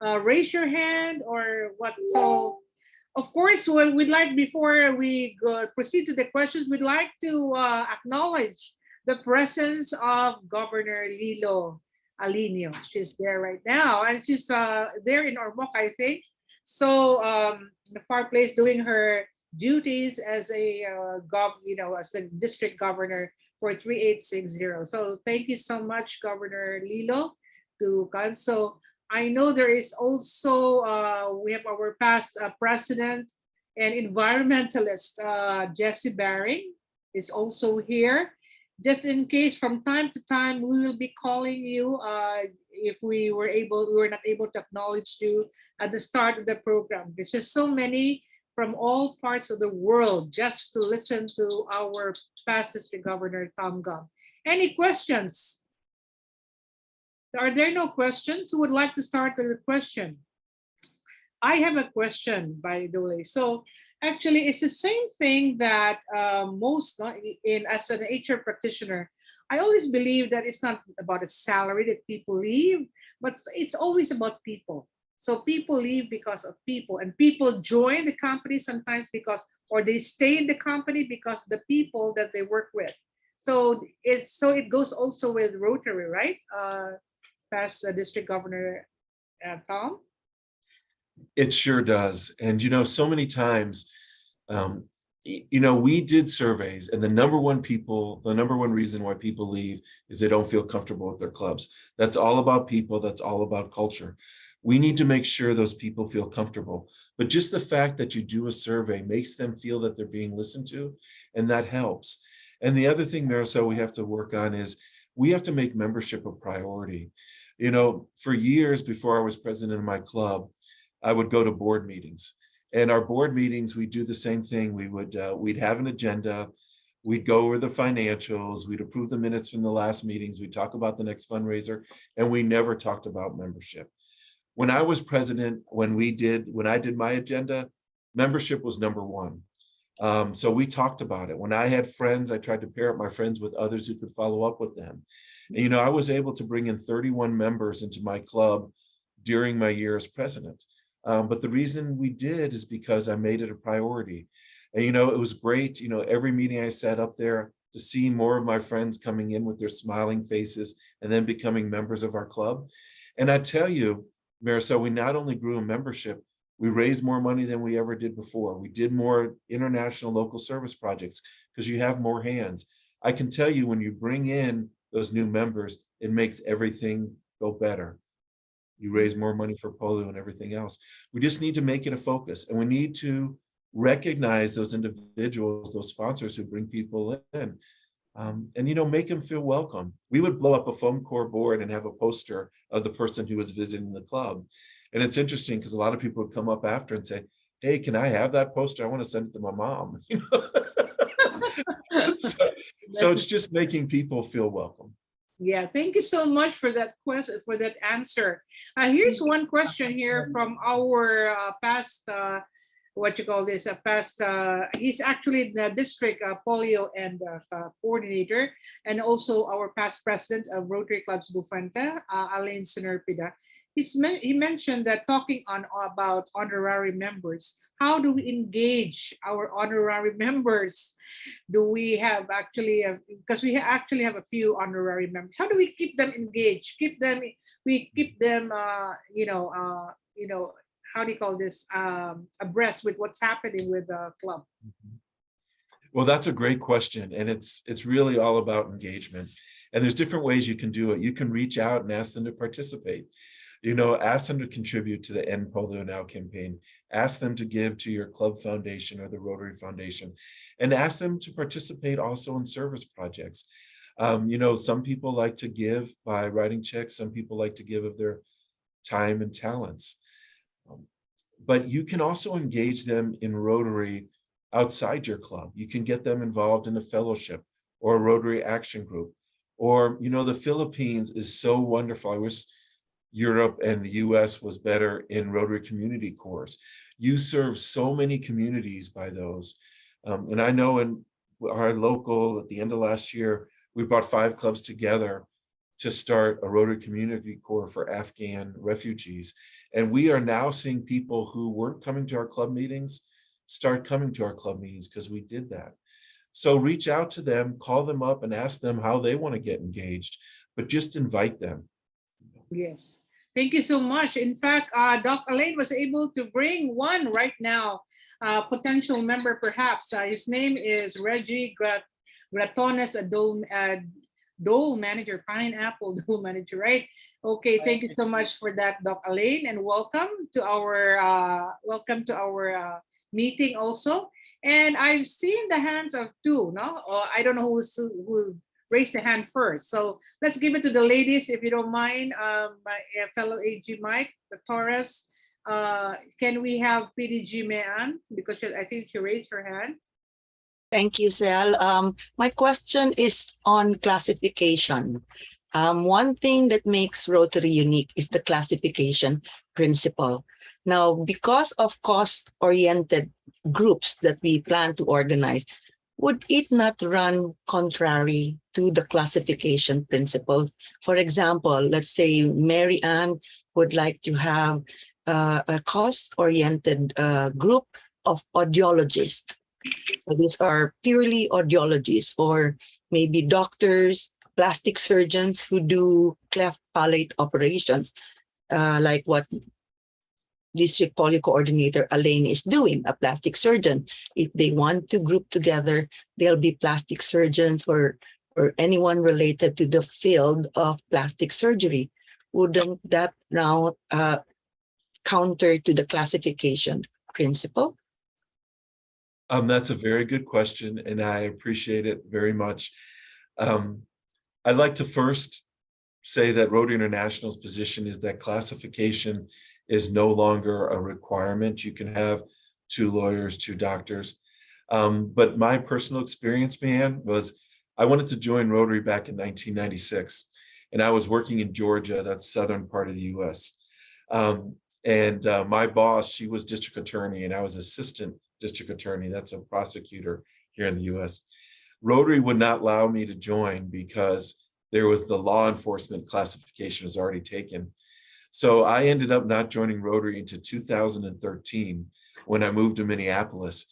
raise your hand or what. So, of course, we'd like, before we proceed to the questions, we'd like to acknowledge the presence of Governor Lilo Alinio. She's there right now, and she's there in Ormoc, I think. So the far place, doing her duties as a as a district governor for 3860. So thank you so much, Governor Lilo, to come. So I know there is also, we have our past president and environmentalist, Jesse Baring is also here. Just in case, from time to time, we will be calling you if we were not able to acknowledge you at the start of the program. There's just so many from all parts of the world just to listen to our past district governor, Tom Gump. Any questions? Are there no questions? Who would like to start the question? I have a question, by the way. So actually, it's the same thing that as an HR practitioner, I always believe that it's not about a salary that people leave, but it's always about people. So people leave because of people, and people join the company sometimes because, or they stay in the company because of the people that they work with. So it goes also with Rotary, right? Past District Governor Tom? It sure does. And, you know, so many times, you know, we did surveys, and the number one reason why people leave is they don't feel comfortable with their clubs. That's all about people. That's all about culture. We need to make sure those people feel comfortable. But just the fact that you do a survey makes them feel that they're being listened to, and that helps. And the other thing, Marisol, we have to work on is we have to make membership a priority. You know, for years before I was president of my club, I would go to board meetings. And our board meetings, we do the same thing. We'd have an agenda. We'd go over the financials. We'd approve the minutes from the last meetings. We'd talk about the next fundraiser, and we never talked about membership. When I was president, when I did my agenda, membership was number one. So we talked about it. When I had friends, I tried to pair up my friends with others who could follow up with them. And, you know, I was able to bring in 31 members into my club during my year as president. But the reason we did is because I made it a priority. And, you know, it was great. You know, every meeting I sat up there to see more of my friends coming in with their smiling faces and then becoming members of our club. And I tell you, Marisol, we not only grew in membership, we raised more money than we ever did before. We did more international local service projects because you have more hands. I can tell you, when you bring in those new members, it makes everything go better. You raise more money for polio and everything else. We just need to make it a focus, and we need to recognize those individuals, those sponsors who bring people in, and, you know, make them feel welcome. We would blow up a foam core board and have a poster of the person who was visiting the club. And it's interesting because a lot of people would come up after and say, hey, can I have that poster? I want to send it to my mom. You know? So it's just making people feel welcome. Yeah, thank you so much for that question, for that answer. Here's one question here from our past, what you call this, past, he's actually the district polio and coordinator, and also our past president of Rotary Clubs Bufanta, Alain Sinerpida. He mentioned that talking on about honorary members, how do we engage our honorary members? Do we have actually, because we actually have a few honorary members, how do we keep them engaged, we keep them how do you call this, abreast with what's happening with the club? Well, that's a great question, and it's really all about engagement, and there's different ways you can do it. You can reach out and ask them to participate. You know, ask them to contribute to the End Polio Now campaign. Ask them to give to your club foundation or the Rotary Foundation, and ask them to participate also in service projects. You know, some people like to give by writing checks. Some people like to give of their time and talents. But you can also engage them in Rotary outside your club. You can get them involved in a fellowship or a Rotary action group. Or, you know, the Philippines is so wonderful. I wish Europe and the US was better in Rotary community corps. You serve so many communities by those. And I know in our local, at the end of last year, we brought 5 clubs together to start a Rotary community corps for Afghan refugees. And we are now seeing people who weren't coming to our club meetings start coming to our club meetings because we did that. So reach out to them, call them up and ask them how they want to get engaged, but just invite them. Yes. Thank you so much. In fact, Doc Alain was able to bring one right now, potential member perhaps. His name is Reggie Gratones, a Dole manager, pineapple Dole manager, right? Okay, thank you so much for that, Doc Alain, and welcome to our meeting also. And I've seen the hands of 2, no? I don't know who raised the hand first. So let's give it to the ladies, if you don't mind. My fellow AG Mike, the Taurus. Can we have PDG Mayan? Because I think she raised her hand. Thank you, Sel. My question is on classification. One thing that makes Rotary unique is the classification principle. Now, because of cost-oriented groups that we plan to organize, would it not run contrary to the classification principle? For example, let's say Mary Ann would like to have a cost-oriented group of audiologists. So these are purely audiologists, or maybe doctors, plastic surgeons who do cleft palate operations, like what District Polio Coordinator Alain is doing, a plastic surgeon. If they want to group together, they'll be plastic surgeons or anyone related to the field of plastic surgery. Wouldn't that now counter to the classification principle? That's a very good question, and I appreciate it very much. I'd like to first say that Rotary International's position is that classification is no longer a requirement. You can have 2 lawyers, 2 doctors. But my personal experience, man, was I wanted to join Rotary back in 1996, and I was working in Georgia, that's southern part of the US. My boss, she was district attorney, and I was assistant district attorney. That's a prosecutor here in the US. Rotary would not allow me to join because there was the law enforcement classification was already taken. So I ended up not joining Rotary until 2013 when I moved to Minneapolis.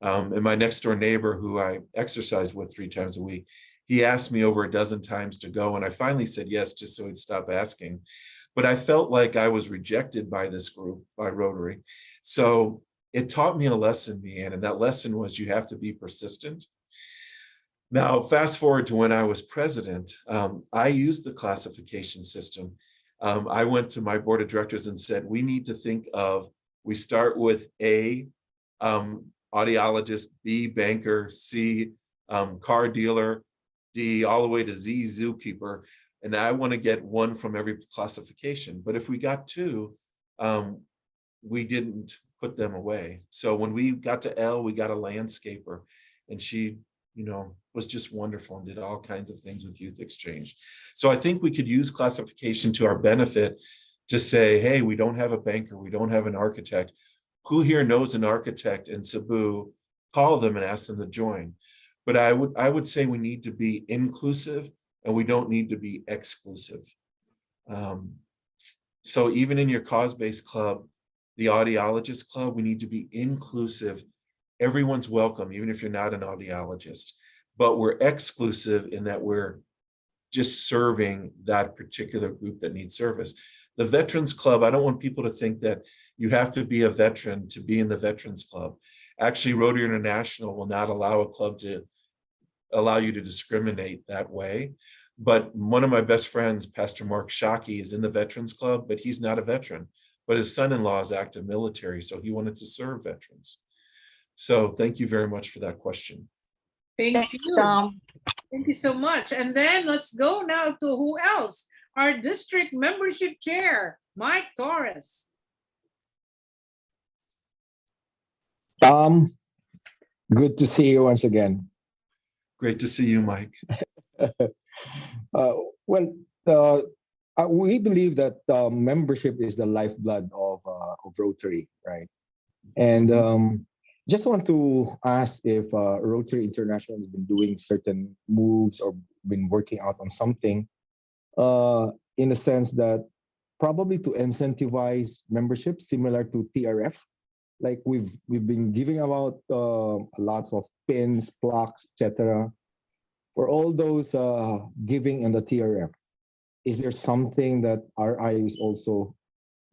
And my next door neighbor, who I exercised with 3 times a week, he asked me over a dozen times to go. And I finally said yes, just so he'd stop asking. But I felt like I was rejected by this group, by Rotary. So it taught me a lesson, Deanne, and that lesson was you have to be persistent. Now, fast forward to when I was president, I used the classification system. I went to my board of directors and said, we need to think of, we start with A, audiologist, B, banker, C, car dealer, D, all the way to Z, zookeeper. And I want to get 1 from every classification. But if we got 2, we didn't put them away. So when we got to L, we got a landscaper, and she, was just wonderful and did all kinds of things with youth exchange. So I think we could use classification to our benefit to say, hey, we don't have a banker, we don't have an architect. Who here knows an architect in Cebu? Call them and ask them to join. But I would say we need to be inclusive, and we don't need to be exclusive. So even in your cause-based club, the audiologist club, we need to be inclusive. Everyone's welcome, even if you're not an audiologist, but we're exclusive in that we're just serving that particular group that needs service. The Veterans Club, I don't want people to think that you have to be a veteran to be in the Veterans Club. Actually, Rotary International will not allow a club to allow you to discriminate that way. But one of my best friends, Pastor Mark Shockey, is in the Veterans Club, but he's not a veteran. But his son-in-law is active military, so he wanted to serve veterans. So thank you very much for that question. Thank Thanks, you. Tom. Thank you so much. And then let's go now to who else? Our district membership chair, Mike Torres. Tom, good to see you once again. Great to see you, Mike. Well, we believe that membership is the lifeblood of Rotary, right? And just want to ask if Rotary International has been doing certain moves or been working out on something in the sense that probably to incentivize membership similar to TRF. Like we've been giving out lots of pins, plaques, etc. For all those giving in the TRF, is there something that RI is also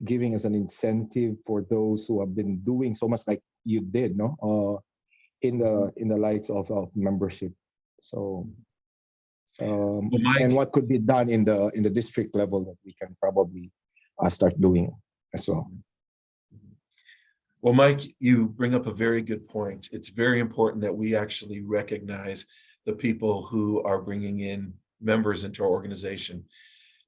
giving as an incentive for those who have been doing so much like you did, no? In the lights of membership. So Mike, and what could be done in the district level that we can probably start doing as well. Well, Mike, you bring up a very good point. It's very important that we actually recognize the people who are bringing in members into our organization.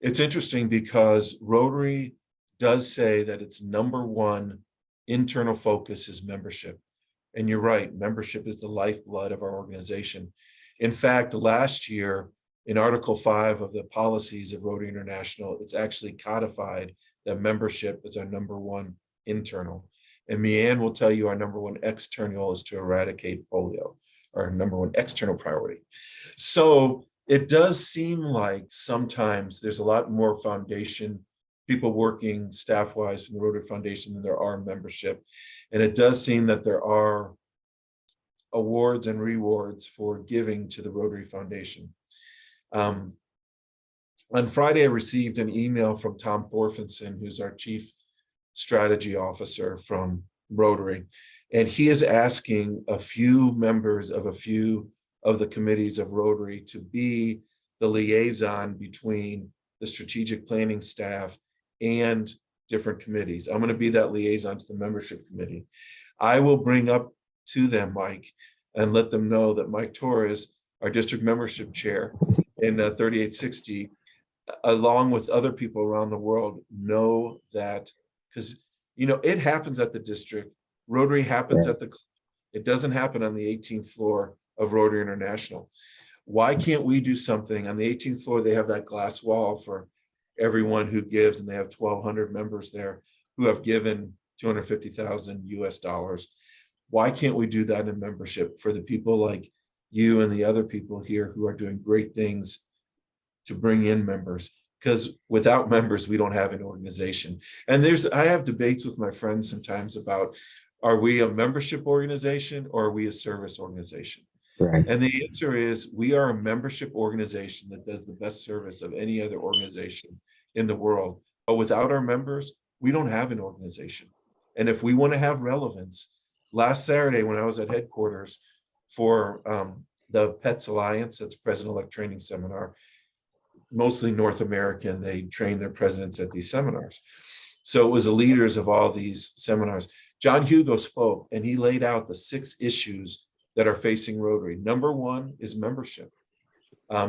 It's interesting because Rotary does say that its number one internal focus is membership. And you're right, membership is the lifeblood of our organization. In fact, last year, in Article 5 of the policies of Rotary International, it's actually codified that membership is our number one internal. And Mianne will tell you our number one external is to eradicate polio, our number one external priority. So it does seem like sometimes there's a lot more foundation, people working staff-wise from the Rotary Foundation than there are membership. And it does seem that there are awards and rewards for giving to the Rotary Foundation. On Friday, I received an email from Tom Thorfinson, who's our Chief Strategy Officer from Rotary, and he is asking a few members of a few of the committees of Rotary to be the liaison between the strategic planning staff and different committees. I'm going to be that liaison to the membership committee. I will bring up to them, Mike, and let them know that Mike Torres, our district membership chair in 3860, along with other people around the world, know that, because it happens at the district. Rotary happens at the club. It doesn't happen on the 18th floor of Rotary International. Why can't we do something on the 18th floor? They have that glass wall for everyone who gives, and they have 1,200 members there who have given $250,000 US. Why can't we do that in membership for the people like you and the other people here who are doing great things to bring in members? Because without members, we don't have an organization. And I have debates with my friends sometimes about, are we a membership organization or are we a service organization? Right. And the answer is, we are a membership organization that does the best service of any other organization in the world. But without our members, we don't have an organization. And if we want to have relevance, last Saturday when I was at headquarters for the PETS Alliance, that's President-elect Training Seminar, mostly North American, they train their presidents at these seminars. So it was the leaders of all these seminars. John Hugo spoke, and he laid out the 6 issues that are facing Rotary. Number one is membership,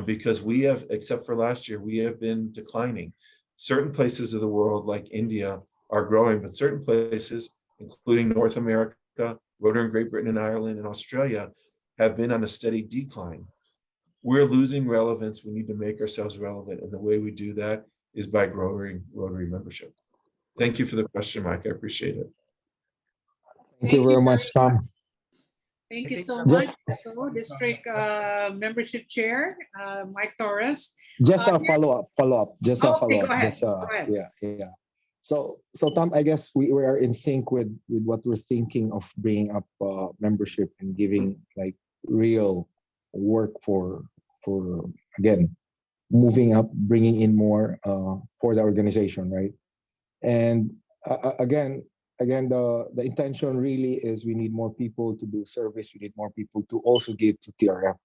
because we have, except for last year, we have been declining. Certain places of the world, like India, are growing, but certain places, including North America, Rotary in Great Britain and Ireland and Australia, have been on a steady decline. We're losing relevance. We need to make ourselves relevant. And the way we do that is by growing Rotary membership. Thank you for the question, Mike. I appreciate it. Thank you very much, Tom. Thank I you think so some- much. So, District Membership Chair, Mike Torres. Just a Here- follow up. Just a Okay, follow up. go ahead. Just, Go ahead. yeah. So Tom, I guess we are in sync with what we're thinking of bringing up membership and giving like real work for again moving up, bringing in more for the organization, right? And again, the intention really is we need more people to do service. We need more people to also give to TRF,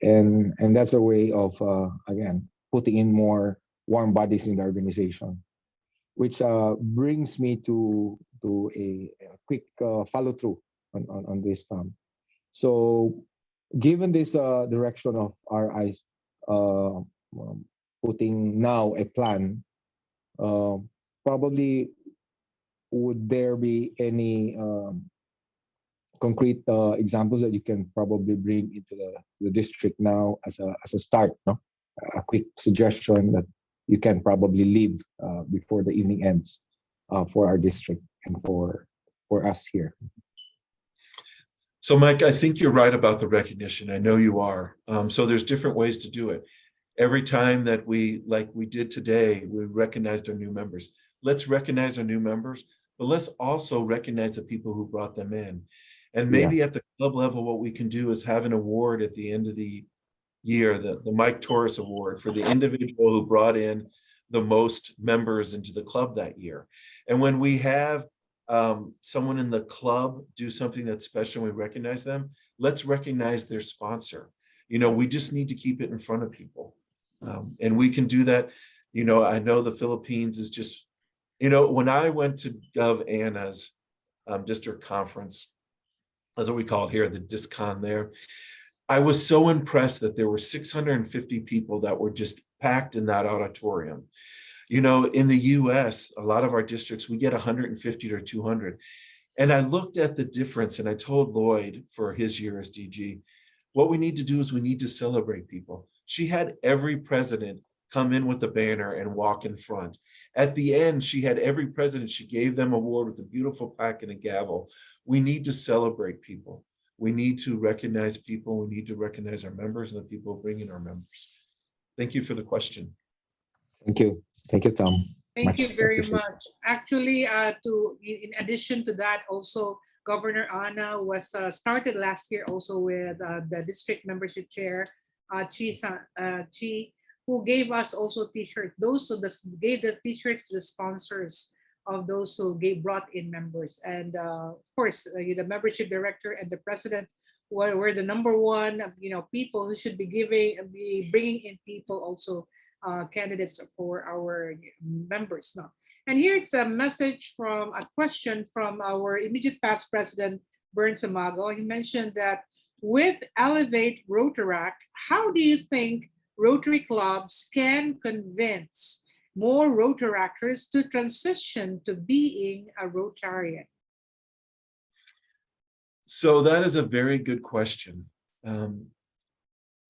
and that's a way of again putting in more warm bodies in the organization, which brings me to a quick follow through on this, Tom. So given this direction of RI putting now a plan, probably would there be any concrete examples that you can probably bring into the district now as a start, no? A quick suggestion that you can probably leave before the evening ends for our district and for us here. So Mike, I think you're right about the recognition. I know you are. So there's different ways to do it. Every time that we, like we did today, we recognized our new members. Let's recognize our new members, but let's also recognize the people who brought them in. And maybe at the club level, what we can do is have an award at the end of the year, the Mike Torres Award for the individual who brought in the most members into the club that year. And when we have someone in the club do something that's special and we recognize them, let's recognize their sponsor. You know, we just need to keep it in front of people. And we can do that. You know, I know the Philippines is just, you know, when I went to Gov Anna's district conference, that's what we call it here, the DisCon there, I was so impressed that there were 650 people that were just packed in that auditorium. You know, in the US, a lot of our districts, we get 150 or 200. And I looked at the difference and I told Lloyd for his year as DG, what we need to do is we need to celebrate people. She had every president come in with a banner and walk in front. At the end, she had every president, she gave them an award with a beautiful plaque and a gavel. We need to celebrate people. We need to recognize people. We need to recognize our members and the people who bring in our members. Thank you for the question. Thank you. Thank you, Tom. Thank you very appreciated. much. Actually, in addition to that, also Governor Anna was started last year also with the district membership chair, Chi, who gave us also t-shirts. Those who gave the t-shirts to the sponsors of those who brought in members. And of course, the membership director and the president were the number one, people who should be bringing in people also, candidates for our members now. And here's a question from our immediate past president, Burns Amago. He mentioned that with Elevate Rotaract, how do you think Rotary clubs can convince more Rotaractors to transition to being a Rotarian? So that is a very good question.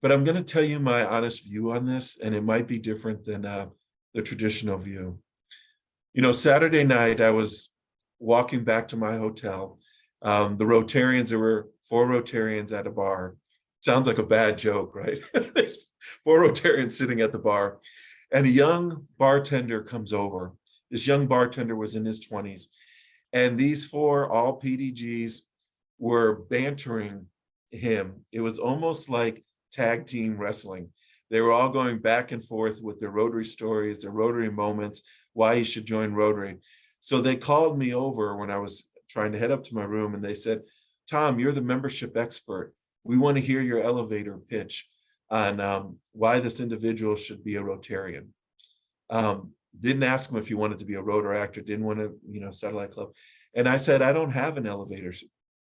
But I'm going to tell you my honest view on this, and it might be different than the traditional view. You know, Saturday night, I was walking back to my hotel. The Rotarians, there were 4 Rotarians at a bar. Sounds like a bad joke, right? There's 4 Rotarians sitting at the bar, and a young bartender comes over. This young bartender was in his 20s, and these 4, all PDGs, were bantering him. It was almost like tag team wrestling. They were all going back and forth with their Rotary stories, their Rotary moments, why he should join Rotary. So they called me over when I was trying to head up to my room, and they said, Tom, you're the membership expert. We want to hear your elevator pitch on why this individual should be a Rotarian. Didn't ask him if he wanted to be a Rotaractor, didn't want to, satellite club. And I said, I don't have an elevator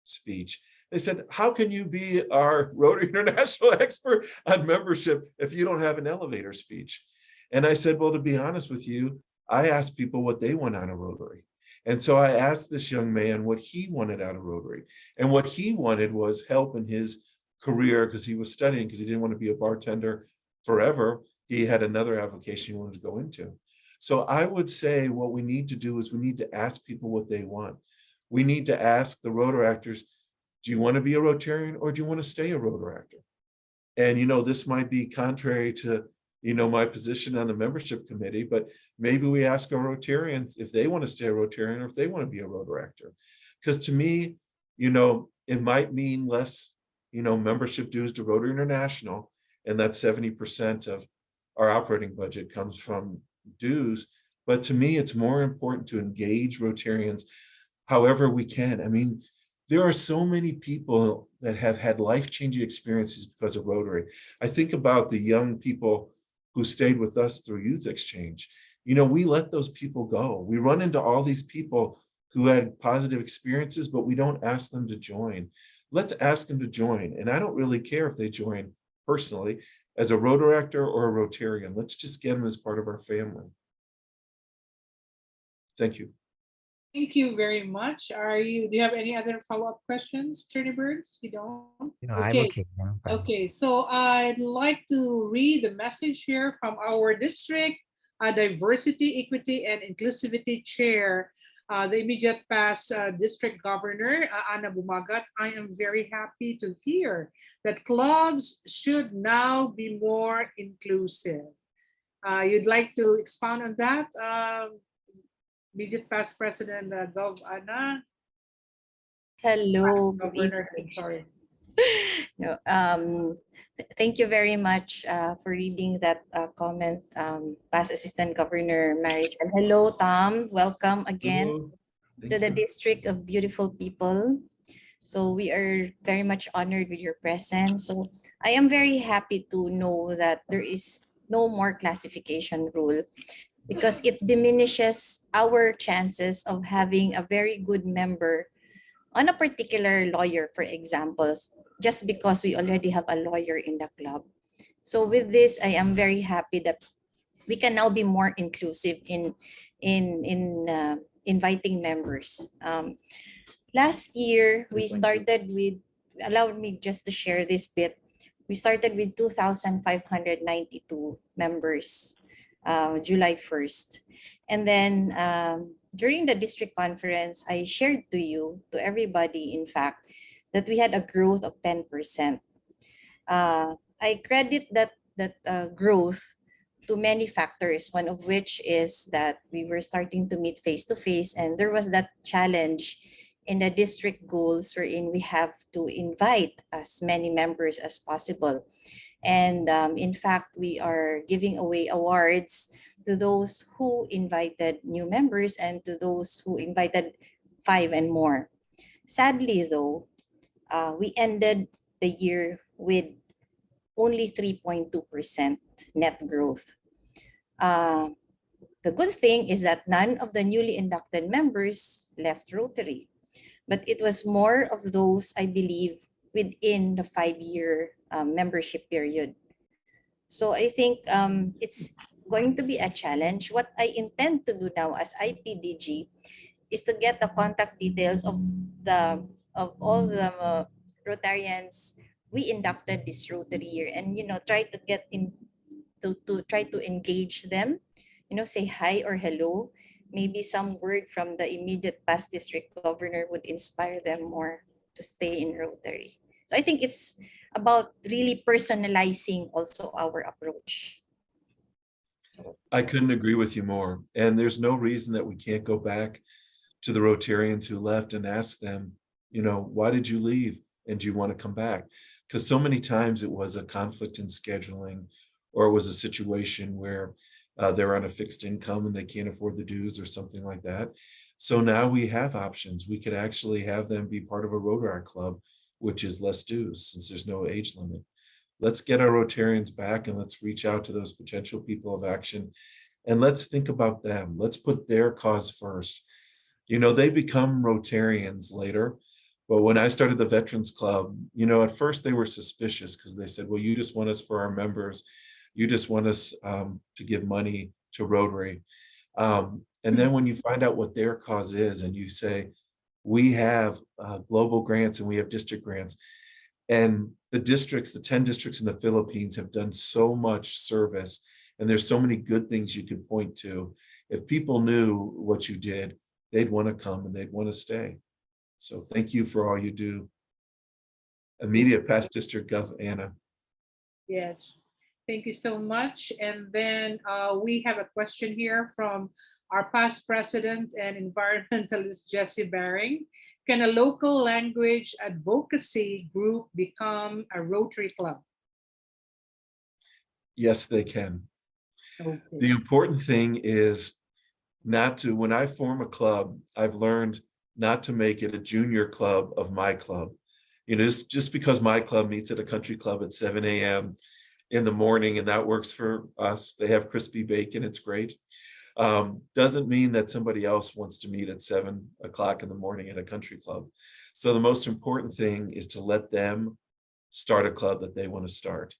speech. They said, how can you be our Rotary International expert on membership if you don't have an elevator speech? And I said, well, to be honest with you, I asked people what they want out of Rotary. And so I asked this young man what he wanted out of Rotary. And what he wanted was help in his career because he was studying, because he didn't want to be a bartender forever. He had another avocation he wanted to go into. So I would say what we need to do is we need to ask people what they want. We need to ask the Rotaractors, do you want to be a Rotarian or do you want to stay a Rotaractor? And, this might be contrary to, my position on the membership committee, but maybe we ask our Rotarians if they want to stay a Rotarian or if they want to be a Rotaractor. Because to me, it might mean less, membership dues to Rotary International, and that 70% of our operating budget comes from dues. But to me, it's more important to engage Rotarians however we can. I mean, there are so many people that have had life-changing experiences because of Rotary. I think about the young people who stayed with us through youth exchange. We let those people go. We run into all these people who had positive experiences, but we don't ask them to join. Let's ask them to join. And I don't really care if they join personally as a Rotaractor or a Rotarian. Let's just get them as part of our family. Thank you. Thank you very much. Do you have any other follow-up questions, Attorney Burns? You don't? I'm okay. I'm fine. Okay, so I'd like to read the message here from our district diversity, equity, and inclusivity chair, the immediate past district governor, Ana Bumagat. I am very happy to hear that clubs should now be more inclusive. You'd like to expound on that, immediate past president, Gov. Ana? Hello. Past governor, I'm sorry. No, thank you very much for reading that comment, past Assistant Governor Marisol. Hello, Tom. Welcome again to the district of beautiful people. So we are very much honored with your presence. So I am very happy to know that there is no more classification rule, because it diminishes our chances of having a very good member on a particular lawyer, for example, just because we already have a lawyer in the club. So with this, I am very happy that we can now be more inclusive in inviting members. Last year, we started with, allow me just to share this bit. We started with 2,592 members, July 1st. And then during the district conference, I shared to you, to everybody, in fact, that we had a growth of 10%. I credit that growth to many factors, one of which is that we were starting to meet face-to-face, and there was that challenge in the district goals wherein we have to invite as many members as possible. And in fact, we are giving away awards to those who invited new members and to those who invited 5 and more. Sadly, though, we ended the year with only 3.2% net growth. The good thing is that none of the newly inducted members left Rotary, but it was more of those, I believe, within the 5-year membership period. So I think it's going to be a challenge. What I intend to do now as IPDG is to get the contact details of all the Rotarians we inducted this Rotary year, and try to get in to try to engage them, say hi or hello. Maybe some word from the immediate past district governor would inspire them more to stay in Rotary. So I think it's about really personalizing also our approach. I couldn't agree with you more. And there's no reason that we can't go back to the Rotarians who left and ask them, why did you leave? And do you want to come back? Because so many times it was a conflict in scheduling, or it was a situation where they're on a fixed income and they can't afford the dues or something like that. So now we have options. We could actually have them be part of a Rotaract club, which is less dues since there's no age limit. Let's get our Rotarians back and let's reach out to those potential people of action and let's think about them. Let's put their cause first. They become Rotarians later, but when I started the Veterans Club, at first they were suspicious because they said, well, you just want us for our members. You just want us to give money to Rotary. And then when you find out what their cause is and you say, we have global grants and we have district grants, and the districts, the 10 districts in the Philippines have done so much service, and there's so many good things you could point to. If people knew what you did, they'd want to come and they'd want to stay. So thank you for all you do. Immediate past District Gov Anna. Yes, thank you so much. And then we have a question here from our past president and environmentalist, Jesse Baring. Can a local language advocacy group become a Rotary Club? Yes, they can. Okay. The important thing is not to, when I form a club, I've learned not to make it a junior club of my club. You know, just because my club meets at a country club at 7 a.m. in the morning and that works for us, they have crispy bacon, it's great. Doesn't mean that somebody else wants to meet at 7 o'clock in the morning at a country club. So the most important thing is to let them start a club that they want to start.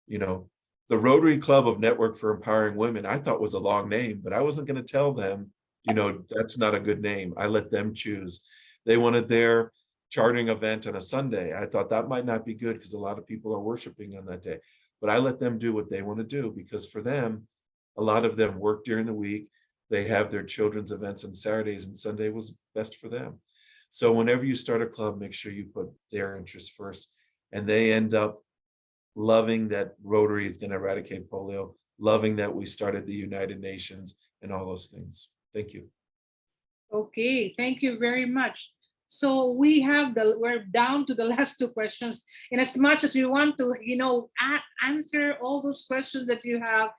You know, the Rotary Club of Network for Empowering Women, I thought was a long name, but I wasn't going to tell them, you know, that's not a good name. I let them choose. They wanted their charting event on a Sunday. I thought that might not be good because a lot of people are worshiping on that day, but I let them do what they want to do, because for them, a lot of them work during the week. They have their children's events on Saturdays, and Sunday was best for them. So whenever you start a club, make sure you put their interests first, and they end up loving that Rotary is going to eradicate polio, loving that we started the United Nations and all those things. Thank you. Okay, thank you very much. So we're down to the last two questions. In as much as we want to, answer all those questions that you have,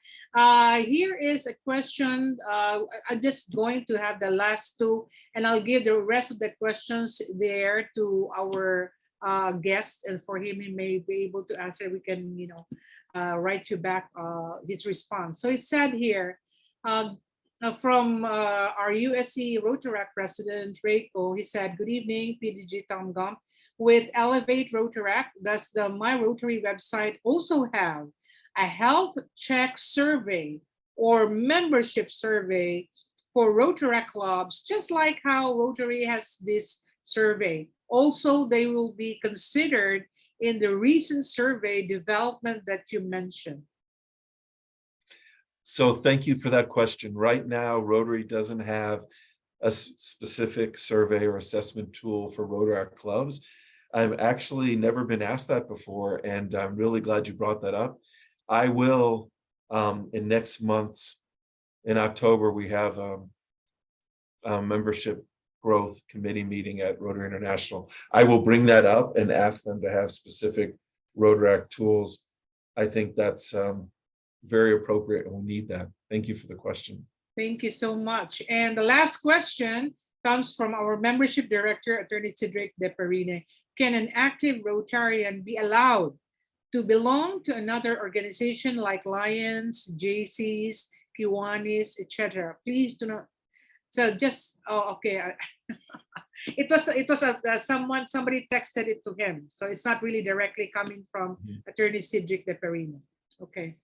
here is a question. I'm just going to have the last two, and I'll give the rest of the questions there to our guest, and for him, he may be able to answer. We can, write you back his response. So it said here, from our USC Rotaract President, Reiko, he said, good evening, PDG Tom Gump. With Elevate Rotaract, does the My Rotary website also have a health check survey or membership survey for Rotaract clubs, just like how Rotary has this survey? Also, they will be considered in the recent survey development that you mentioned. So thank you for that question. Right now, Rotary doesn't have a specific survey or assessment tool for Rotaract clubs. I've actually never been asked that before, and I'm really glad you brought that up. I will, in next month's, in October, we have a membership growth committee meeting at Rotary International. I will bring that up and ask them to have specific Rotaract tools. I think that's very appropriate, and we need that. Thank you for the question. Thank you so much. And the last question comes from our membership director, Attorney Cedric De Perine. Can an active Rotarian be allowed to belong to another organization like Lions, JCs, Kiwanis, etc.? Please do not. So just, okay. Somebody texted it to him. So it's not really directly coming from Attorney Cedric De Perine. Okay.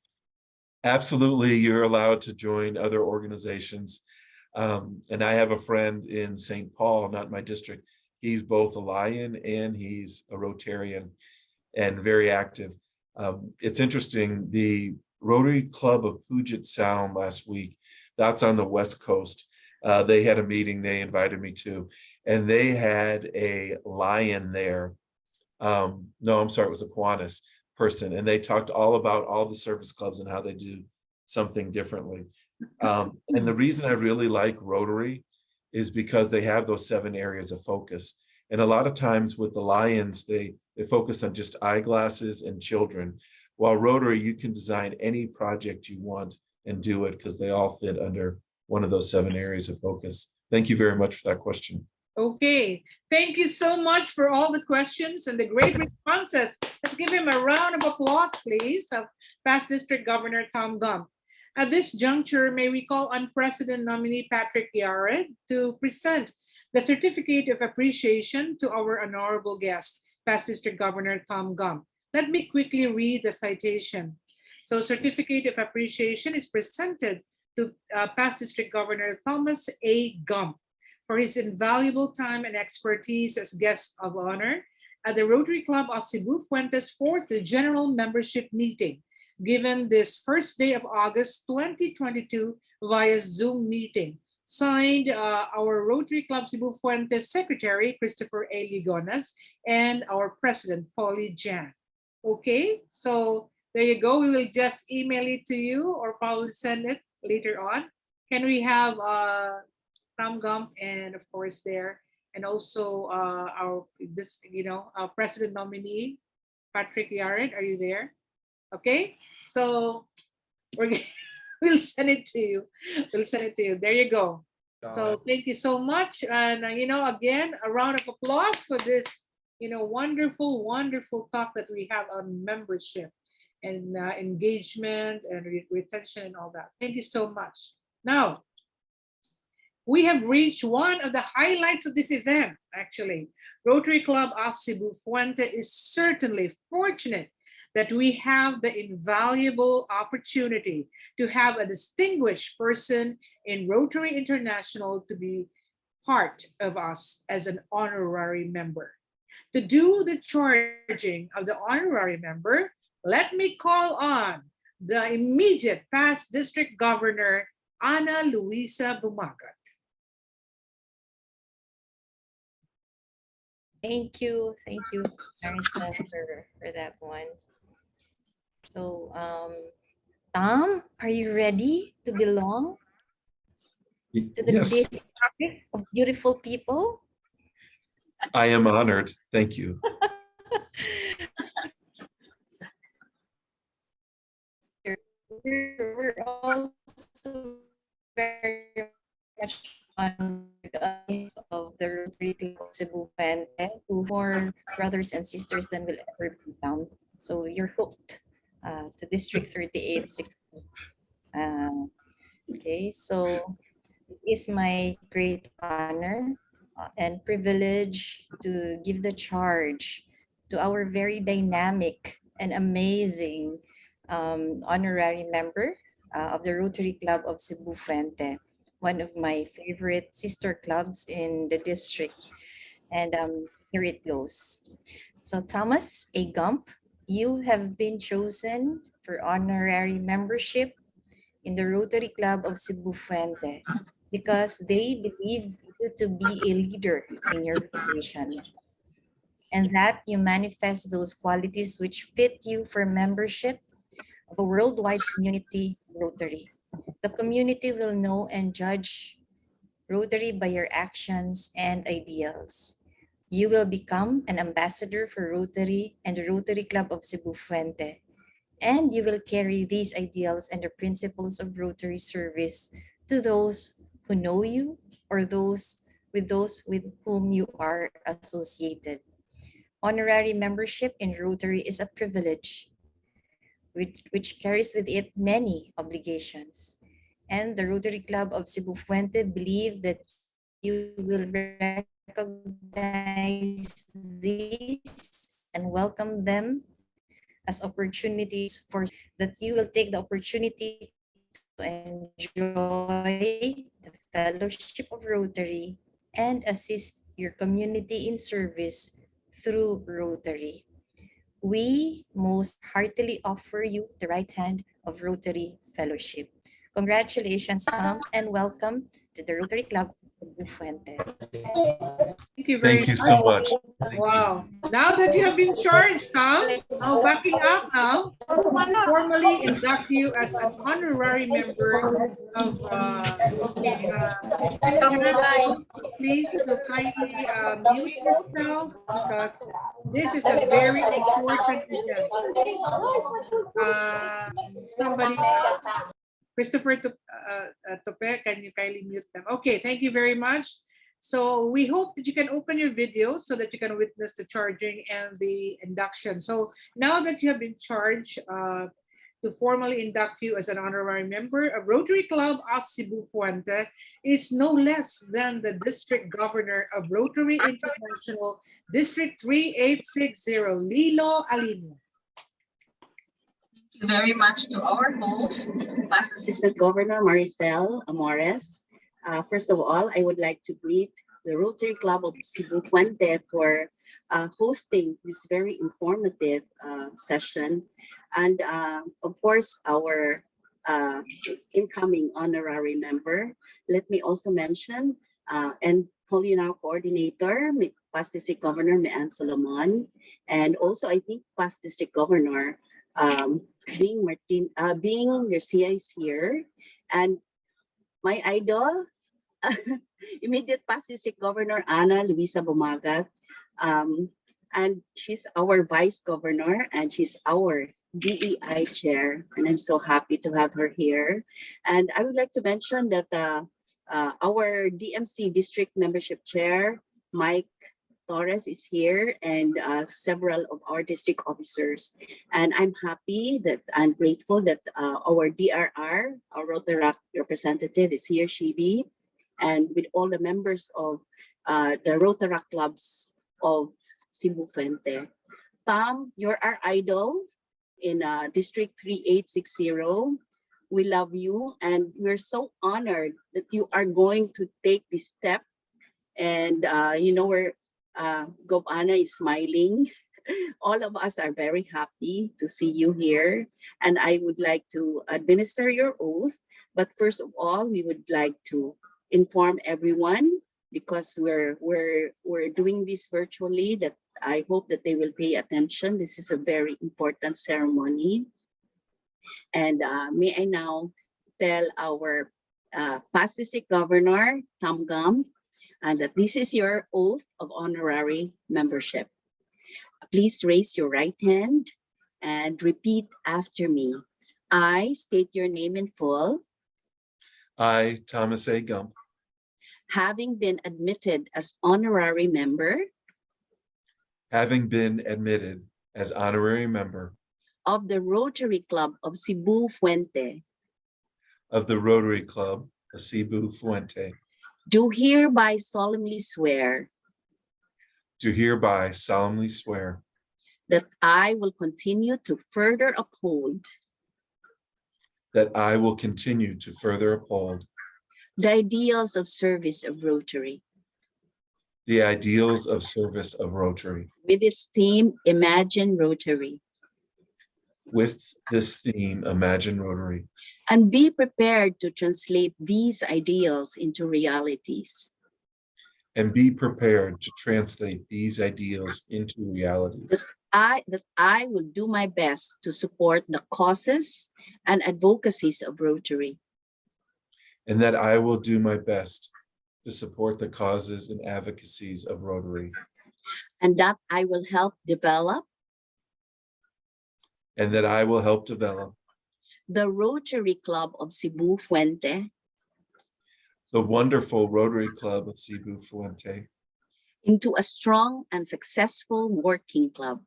Absolutely, you're allowed to join other organizations. And I have a friend in St. Paul, not my district. He's both a Lion and he's a Rotarian and very active. It's interesting, the Rotary Club of Puget Sound last week, that's on the West Coast. They had a meeting they invited me to, and they had a Lion there. No, I'm sorry, it was a Kiwanis person, and they talked all about all the service clubs and how they do something differently. And the reason I really like Rotary is because they have those 7 areas of focus. And a lot of times with the Lions, they focus on just eyeglasses and children. While Rotary, you can design any project you want and do it because they all fit under one of those 7 areas of focus. Thank you very much for that question. Okay, thank you so much for all the questions and the great responses. Let's give him a round of applause, please, of past District Governor Tom Gump. At this juncture, may we call on President nominee Patrick Yared to present the Certificate of Appreciation to our honorable guest, past District Governor Tom Gump. Let me quickly read the citation. So, Certificate of Appreciation is presented to past District Governor Thomas A. Gump for his invaluable time and expertise as guest of honor at the Rotary Club of Cebu Fuentes' fourth general membership meeting, given this first day of August 2022 via Zoom meeting. Signed, our Rotary Club Cebu Fuentes Secretary, Christopher A. Ligonas, and our President, Polly Jan. Okay, so there you go. We will just email it to you or probably send it later on. Can we have Tom Gump and of course there, and also our President nominee, Patrick Yared, are you there? Okay, so we'll send it to you. We'll send it to you. There you go. So thank you so much. And again, a round of applause for this, wonderful, wonderful talk that we have on membership and engagement and retention and all that. Thank you so much. Now, we have reached one of the highlights of this event, actually. Rotary Club of Cebu Fuente is certainly fortunate that we have the invaluable opportunity to have a distinguished person in Rotary International to be part of us as an honorary member. To do the charging of the honorary member, let me call on the immediate past District Governor, Ana Luisa Bumagat. Thank you, Marissa, for that one. So, Tom, are you ready to belong to the Yes, district of beautiful people? I am honored. Thank you. We're also very much honored of the Rotary Club of Cebu Fuente, who more brothers and sisters than will ever be found. So you're hooked to District 3860. Okay, so it's my great honor and privilege to give the charge to our very dynamic and amazing honorary member of the Rotary Club of Cebu Fuente, one of my favorite sister clubs in the district. And here it goes. So Thomas A. Gump, you have been chosen for honorary membership in the Rotary Club of Cebu Fuente because they believe you to be a leader in your profession, and that you manifest those qualities which fit you for membership of a worldwide community Rotary. The community will know and judge Rotary by your actions and ideals. You will become an ambassador for Rotary and the Rotary Club of Cebu Fuente, and you will carry these ideals and the principles of Rotary service to those who know you or those with whom you are associated. Honorary membership in Rotary is a privilege which carries with it many obligations. And the Rotary Club of Cebu Fuente believe that you will recognize these and welcome them as opportunities for that you will take the opportunity to enjoy the fellowship of Rotary and assist your community in service through Rotary. We most heartily offer you the right hand of Rotary Fellowship. Congratulations, Tom, and welcome to the Rotary Club of Cebu Fuente. Thank you very Thank you much. so much. Wow. Now that you have been charged, Tom, now backing up now, formally induct you as an honorary member of please to kindly mute yourself because this is a very important event. Somebody, Christopher Tope, can you kindly mute them? Okay, thank you very much. So we hope that you can open your video so that you can witness the charging and the induction. So now that you have been charged to formally induct you as an honorary member of Rotary Club of Cebu Fuente is no less than the District Governor of Rotary International District 3860, Lilo Alinio. you very much to our host, Past Assistant Governor Maricel Amores. First of all, I would like to greet the Rotary Club of Cebu Fuente for hosting this very informative session. And of course, our incoming honorary member. Let me also mention and Culinary Coordinator, Past District Governor Mean Solomon, and also I think Past District Governor being Garcia is here, and my idol, immediate Past District Governor Ana Luisa Bumagat, and she's our Vice Governor and she's our DEI Chair, and I'm so happy to have her here. And I would like to mention that our DMC District Membership Chair, Mike Torres, is here, and several of our district officers. And I'm happy that I'm grateful that our DRR, our Rotaract representative, is here, Shibi, and with all the members of the Rotaract clubs of Cebu Fuente. Tom, you're our idol in District 3860. We love you, and we're so honored that you are going to take this step. And you know, where Gov Ana is smiling. All of us are very happy to see you here. And I would like to administer your oath. But first of all, we would like to inform everyone, because we're doing this virtually, that I hope that they will pay attention. This is a very important ceremony. And may I now tell our Past District Governor, Tom Gum, and that this is your oath of honorary membership. Please raise your right hand and repeat after me. I state your name in full. I, Thomas A. Gump, Having been admitted as honorary member having been admitted as honorary member of the Rotary Club of Cebu Fuente, of the Rotary Club of Cebu Fuente, do hereby solemnly swear do hereby solemnly swear that I will continue to further uphold that I will continue to further uphold the ideals of service of Rotary the ideals of service of Rotary with its theme, Imagine Rotary, with this theme, Imagine Rotary, and be prepared to translate these ideals into realities. and be prepared to translate these ideals into realities. That I will do my best to support the causes and advocacies of Rotary, And that I will do my best to support the causes and advocacies of Rotary. and that I will help develop And that I will help develop the Rotary Club of Cebu Fuente the wonderful Rotary Club of Cebu Fuente into a strong and successful working club,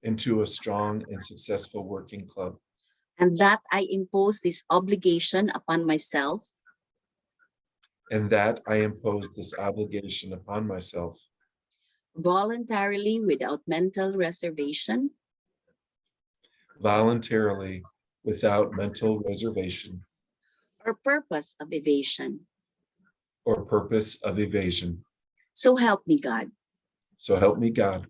into a strong and successful working club. and that I impose this obligation upon myself And that I impose this obligation upon myself voluntarily without mental reservation voluntarily without mental reservation or purpose of evasion. or purpose of evasion. So help me God. So help me God.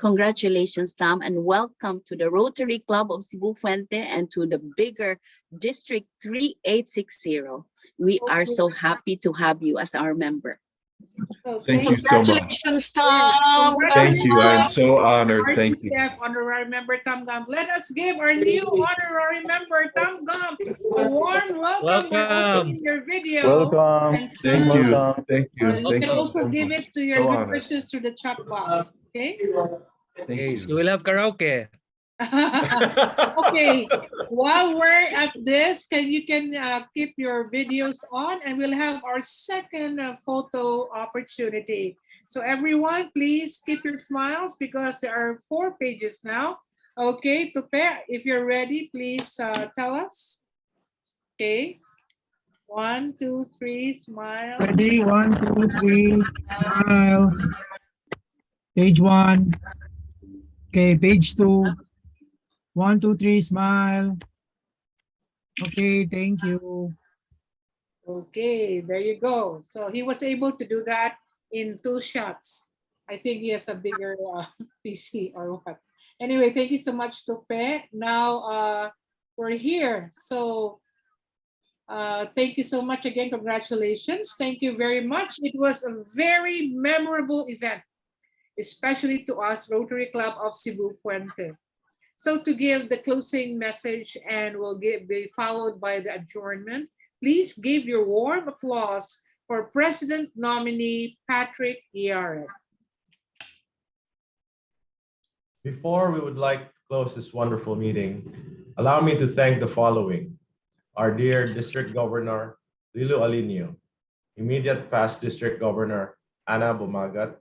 Congratulations, Tom, and welcome to the Rotary Club of Cebu Fuente and to the bigger District 3860. We are so happy to have you as our member. Thank you so much. Congratulations, Tom. Thank you. I'm so honored. Thank you. RCCF honorary member Tom Gump. Let us give our new honorary member Tom Gump a warm welcome by opening your video. Welcome. And Thank so, you. Thank you. you Thank can you also so give much. it to your So good honored. wishes through the chat box. Okay. Thank Okay, you. so we'll have karaoke. Okay, while we're at this, you can keep your videos on, and we'll have our second photo opportunity. So everyone, please keep your smiles because there are 4 pages now. Okay, Tupe, if you're ready, please tell us. Okay, 1, 2, 3, smile. Ready? 1, 2, 3. Smile. Page 1. Okay, page 2. 1, 2, 3, smile. Okay, thank you. Okay, there you go. So he was able to do that in 2 shots. I think he has a bigger PC or what. Anyway, thank you so much, Tupe. Now we're here. So thank you so much again. Congratulations. Thank you very much. It was a very memorable event, especially to us, Rotary Club of Cebu Fuente. So to give the closing message and will be followed by the adjournment, please give your warm applause for President nominee Patrick Yared. Before we would like to close this wonderful meeting, allow me to thank the following: our dear District Governor, Lilo Alinio, immediate past District Governor, Ana Bumagat,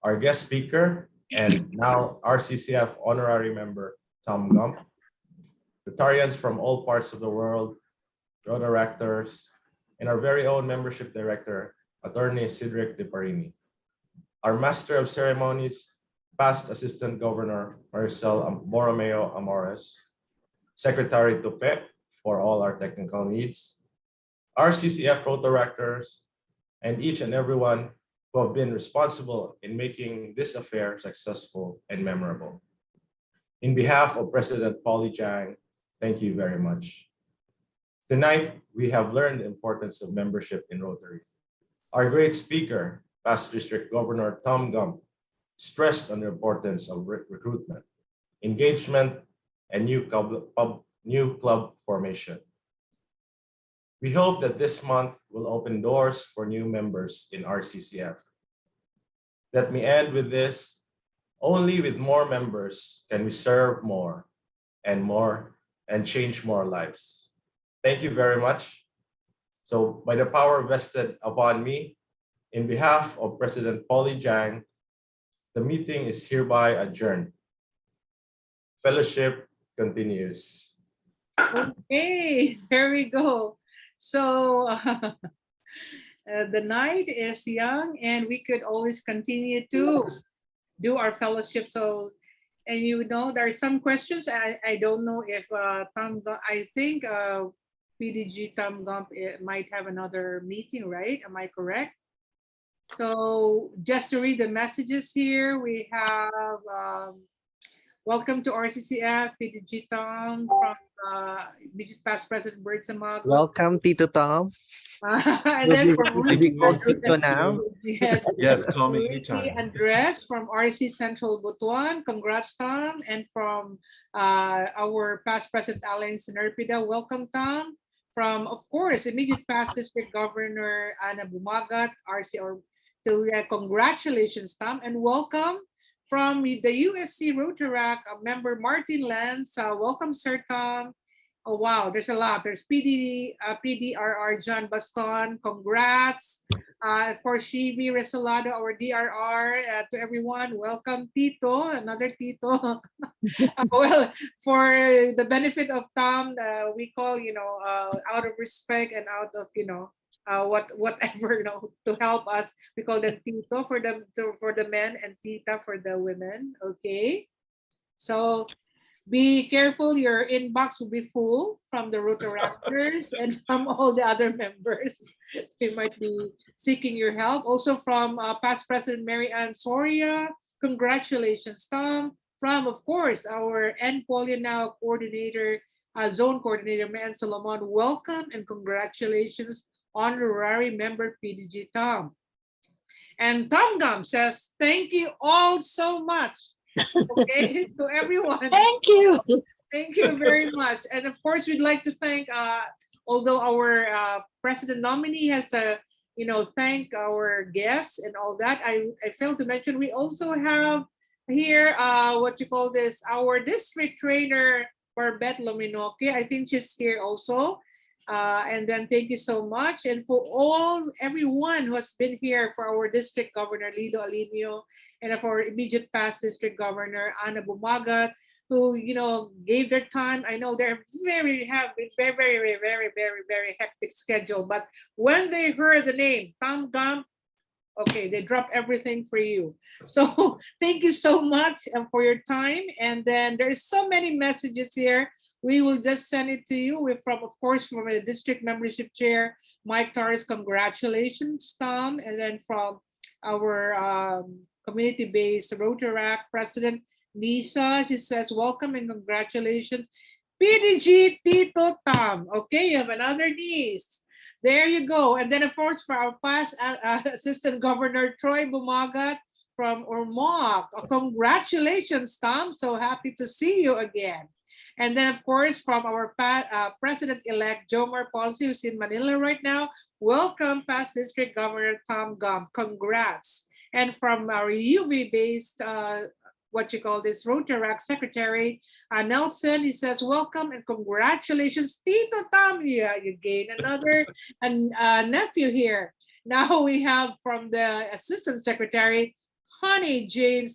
our guest speaker, and now RCCF Honorary Member, Tom Gump, Rotarians from all parts of the world, Rotaractors, and our very own Membership Director, Attorney Cedric De Parini, our Master of Ceremonies, past Assistant Governor Maricel Borromeo Amores, Secretary Tupe for all our technical needs, RCCF Rotaractors, and each and everyone who have been responsible in making this affair successful and memorable. In behalf of President Polly Jang, thank you very much. Tonight, we have learned the importance of membership in Rotary. Our great speaker, past District Governor Tom Gump, stressed on the importance of recruitment, engagement, and new club formation. We hope that this month will open doors for new members in RCCF. Let me end with this: only with more members can we serve more and change more lives. Thank you very much. So by the power vested upon me, in behalf of President Polly Jang, the meeting is hereby adjourned. Fellowship continues. Okay, there we go. So the night is young and we could always continue to do our fellowship. So, and you know, there are some questions. I don't know if I think PDG Tom Gump might have another meeting, right? Am I correct? So just to read the messages here, we have welcome to RCCF, PDG Tom from past President Bert Samago. Welcome, Tito Tom. And then from Tito now. Yes, call me Ricky anytime. Andres from RC Central Butuan. Congrats, Tom. And from our past President Alain Sinerpida, welcome, Tom. From, of course, immediate past District Governor Ana Bumagat, RC or congratulations, Tom, and welcome from the USC Rotaract member Martin Lance. Welcome, Sir Tom. Oh wow, there's a lot. There's PDRR John Bascon. Congrats. For Shibi Resolado, our DRR. To everyone, welcome, Tito. Another Tito. Well, for the benefit of Tom, we call out of respect and out of whatever to help us, we call them Tito for the men and Tita for the women. Okay, so be careful, your inbox will be full from the Rotaractors and from all the other members. They might be seeking your help. Also from past President Mary Ann Soria, congratulations, Tom. From, of course, our NPolio now coordinator, zone coordinator, Mary Ann Solomon, welcome and congratulations, honorary member PDG Tom. And Tom Gum says, thank you all so much. Okay, to everyone. Thank you. Thank you very much. And of course, we'd like to thank, although our president nominee has thank our guests and all that, I failed to mention we also have here our district trainer, Barbette Lominoque. I think she's here also. And then thank you so much. And for everyone who has been here, for our district governor, Lilo Alinio, and for our immediate past district governor, Ana Bumagat, who, gave their time. I know they're very hectic schedule, but when they heard the name, Tom Gump, Okay, they drop everything for you. So thank you so much for your time. And then there's so many messages here. We will just send it to you. We're from, of course, from the district membership chair, Mike Torres, congratulations, Tom. And then from our community-based Rotaract president, Lisa, she says, welcome and congratulations. PDG Tito Tom. Okay, you have another niece. There you go. And then, of course, for our past Assistant Governor Troy Bumagat from Ormoc. Congratulations, Tom. So happy to see you again. And then, of course, from our President-elect Jomar Ponce, who's in Manila right now. Welcome, past District Governor Tom Gum. Congrats. And from our UV-based Rotaract Secretary Nelson, he says, welcome and congratulations, Tito Tom. Yeah, you gain another nephew here. Now we have from the Assistant Secretary, Honey Jane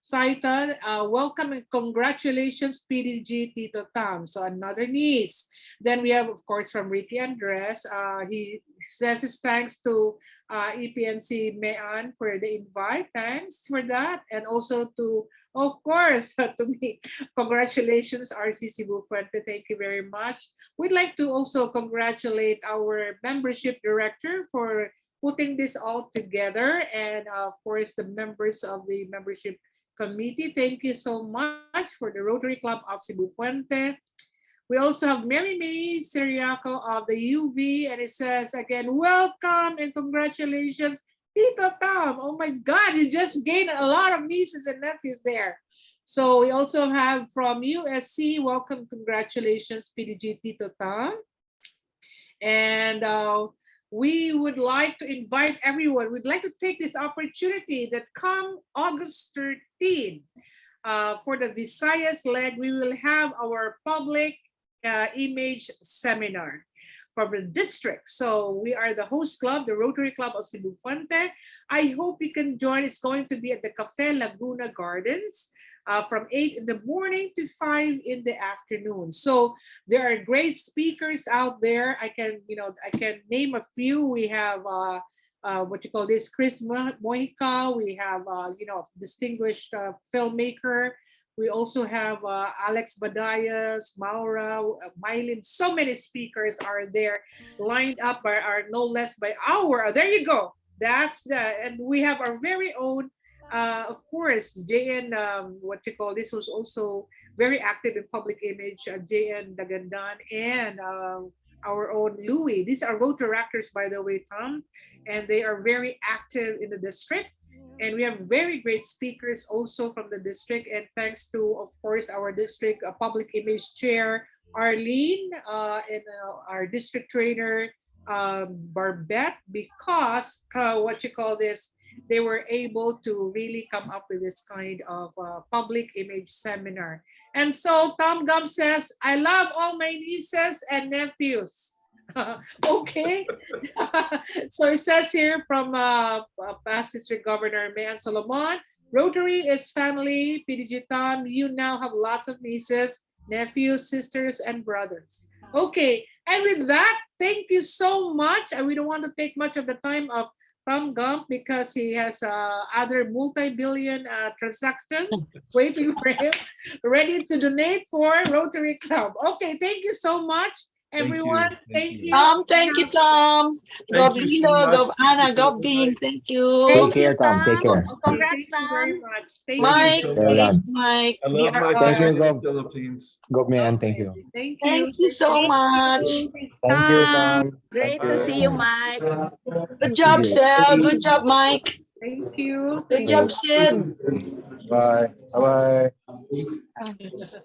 Saita, welcome and congratulations, PDG Tito Tom. So another niece. Then we have, of course, from Ricky Andres. He says his thanks to EPNC Mayan for the invite. Thanks for that. And also to, of course, to me, congratulations, RCC Bufuente. Thank you very much. We'd like to also congratulate our membership director for putting this all together. And of course, the members of the membership committee. Thank you so much for the Rotary Club of Cebu Puente. We also have Mary May Seriaco of the UV, and it says again, welcome and congratulations, Tito Tom. Oh my God, you just gained a lot of nieces and nephews there. So we also have from USC, welcome, congratulations, PDG Tito Tom. And we would like to invite everyone. We'd like to take this opportunity that come August 13, for the Visayas leg, we will have our public image seminar from the district. So we are the host club, the Rotary Club of Cebu Puente. I hope you can join. It's going to be at the Cafe Laguna Gardens. From 8 in the morning to 5 in the afternoon. So there are great speakers out there. I can name a few. We have Chris Mojica. We have distinguished filmmaker. We also have Alex Badayas, Maura, Mylin. So many speakers are there, lined up by no less by our. There you go. That's that, and we have our very own. Of course, JN, was also very active in public image, JN Dagandan, and our own Louis. These are Rotaractors, by the way, Tom, and they are very active in the district. And we have very great speakers also from the district. And thanks to, of course, our district public image chair, Arlene, and our district trainer, Barbette, because they were able to really come up with this kind of public image seminar. And so Tom Gum says, I love all my nieces and nephews. Okay. So it says here from past district governor Mayan Solomon, Rotary is family. PDG Tom, you now have lots of nieces, nephews, sisters, and brothers. Okay. And with that, thank you so much. And we don't want to take much of the time of Tom Gump because he has other multi-billion transactions waiting for him, ready to donate for Rotary Club. Okay, thank you so much, everyone. Thank you. Tom, thank you, Tom. Thank Gov you so Lilo, much. Gov Anna, Gov Bing, thank you. Take care, Tom. Take care. Congrats, Thank you very Tom. much. Thank Mike, you. so much. Mike, I love my Thank you, time in the Gov. Philippines. Gov man. Thank you. Thank you. thank you so much. Thank you, Tom. Great to see you, Mike. Good job, Sel. Good job, Mike. Thank you. Good job, Sid. Bye. Bye. Ah.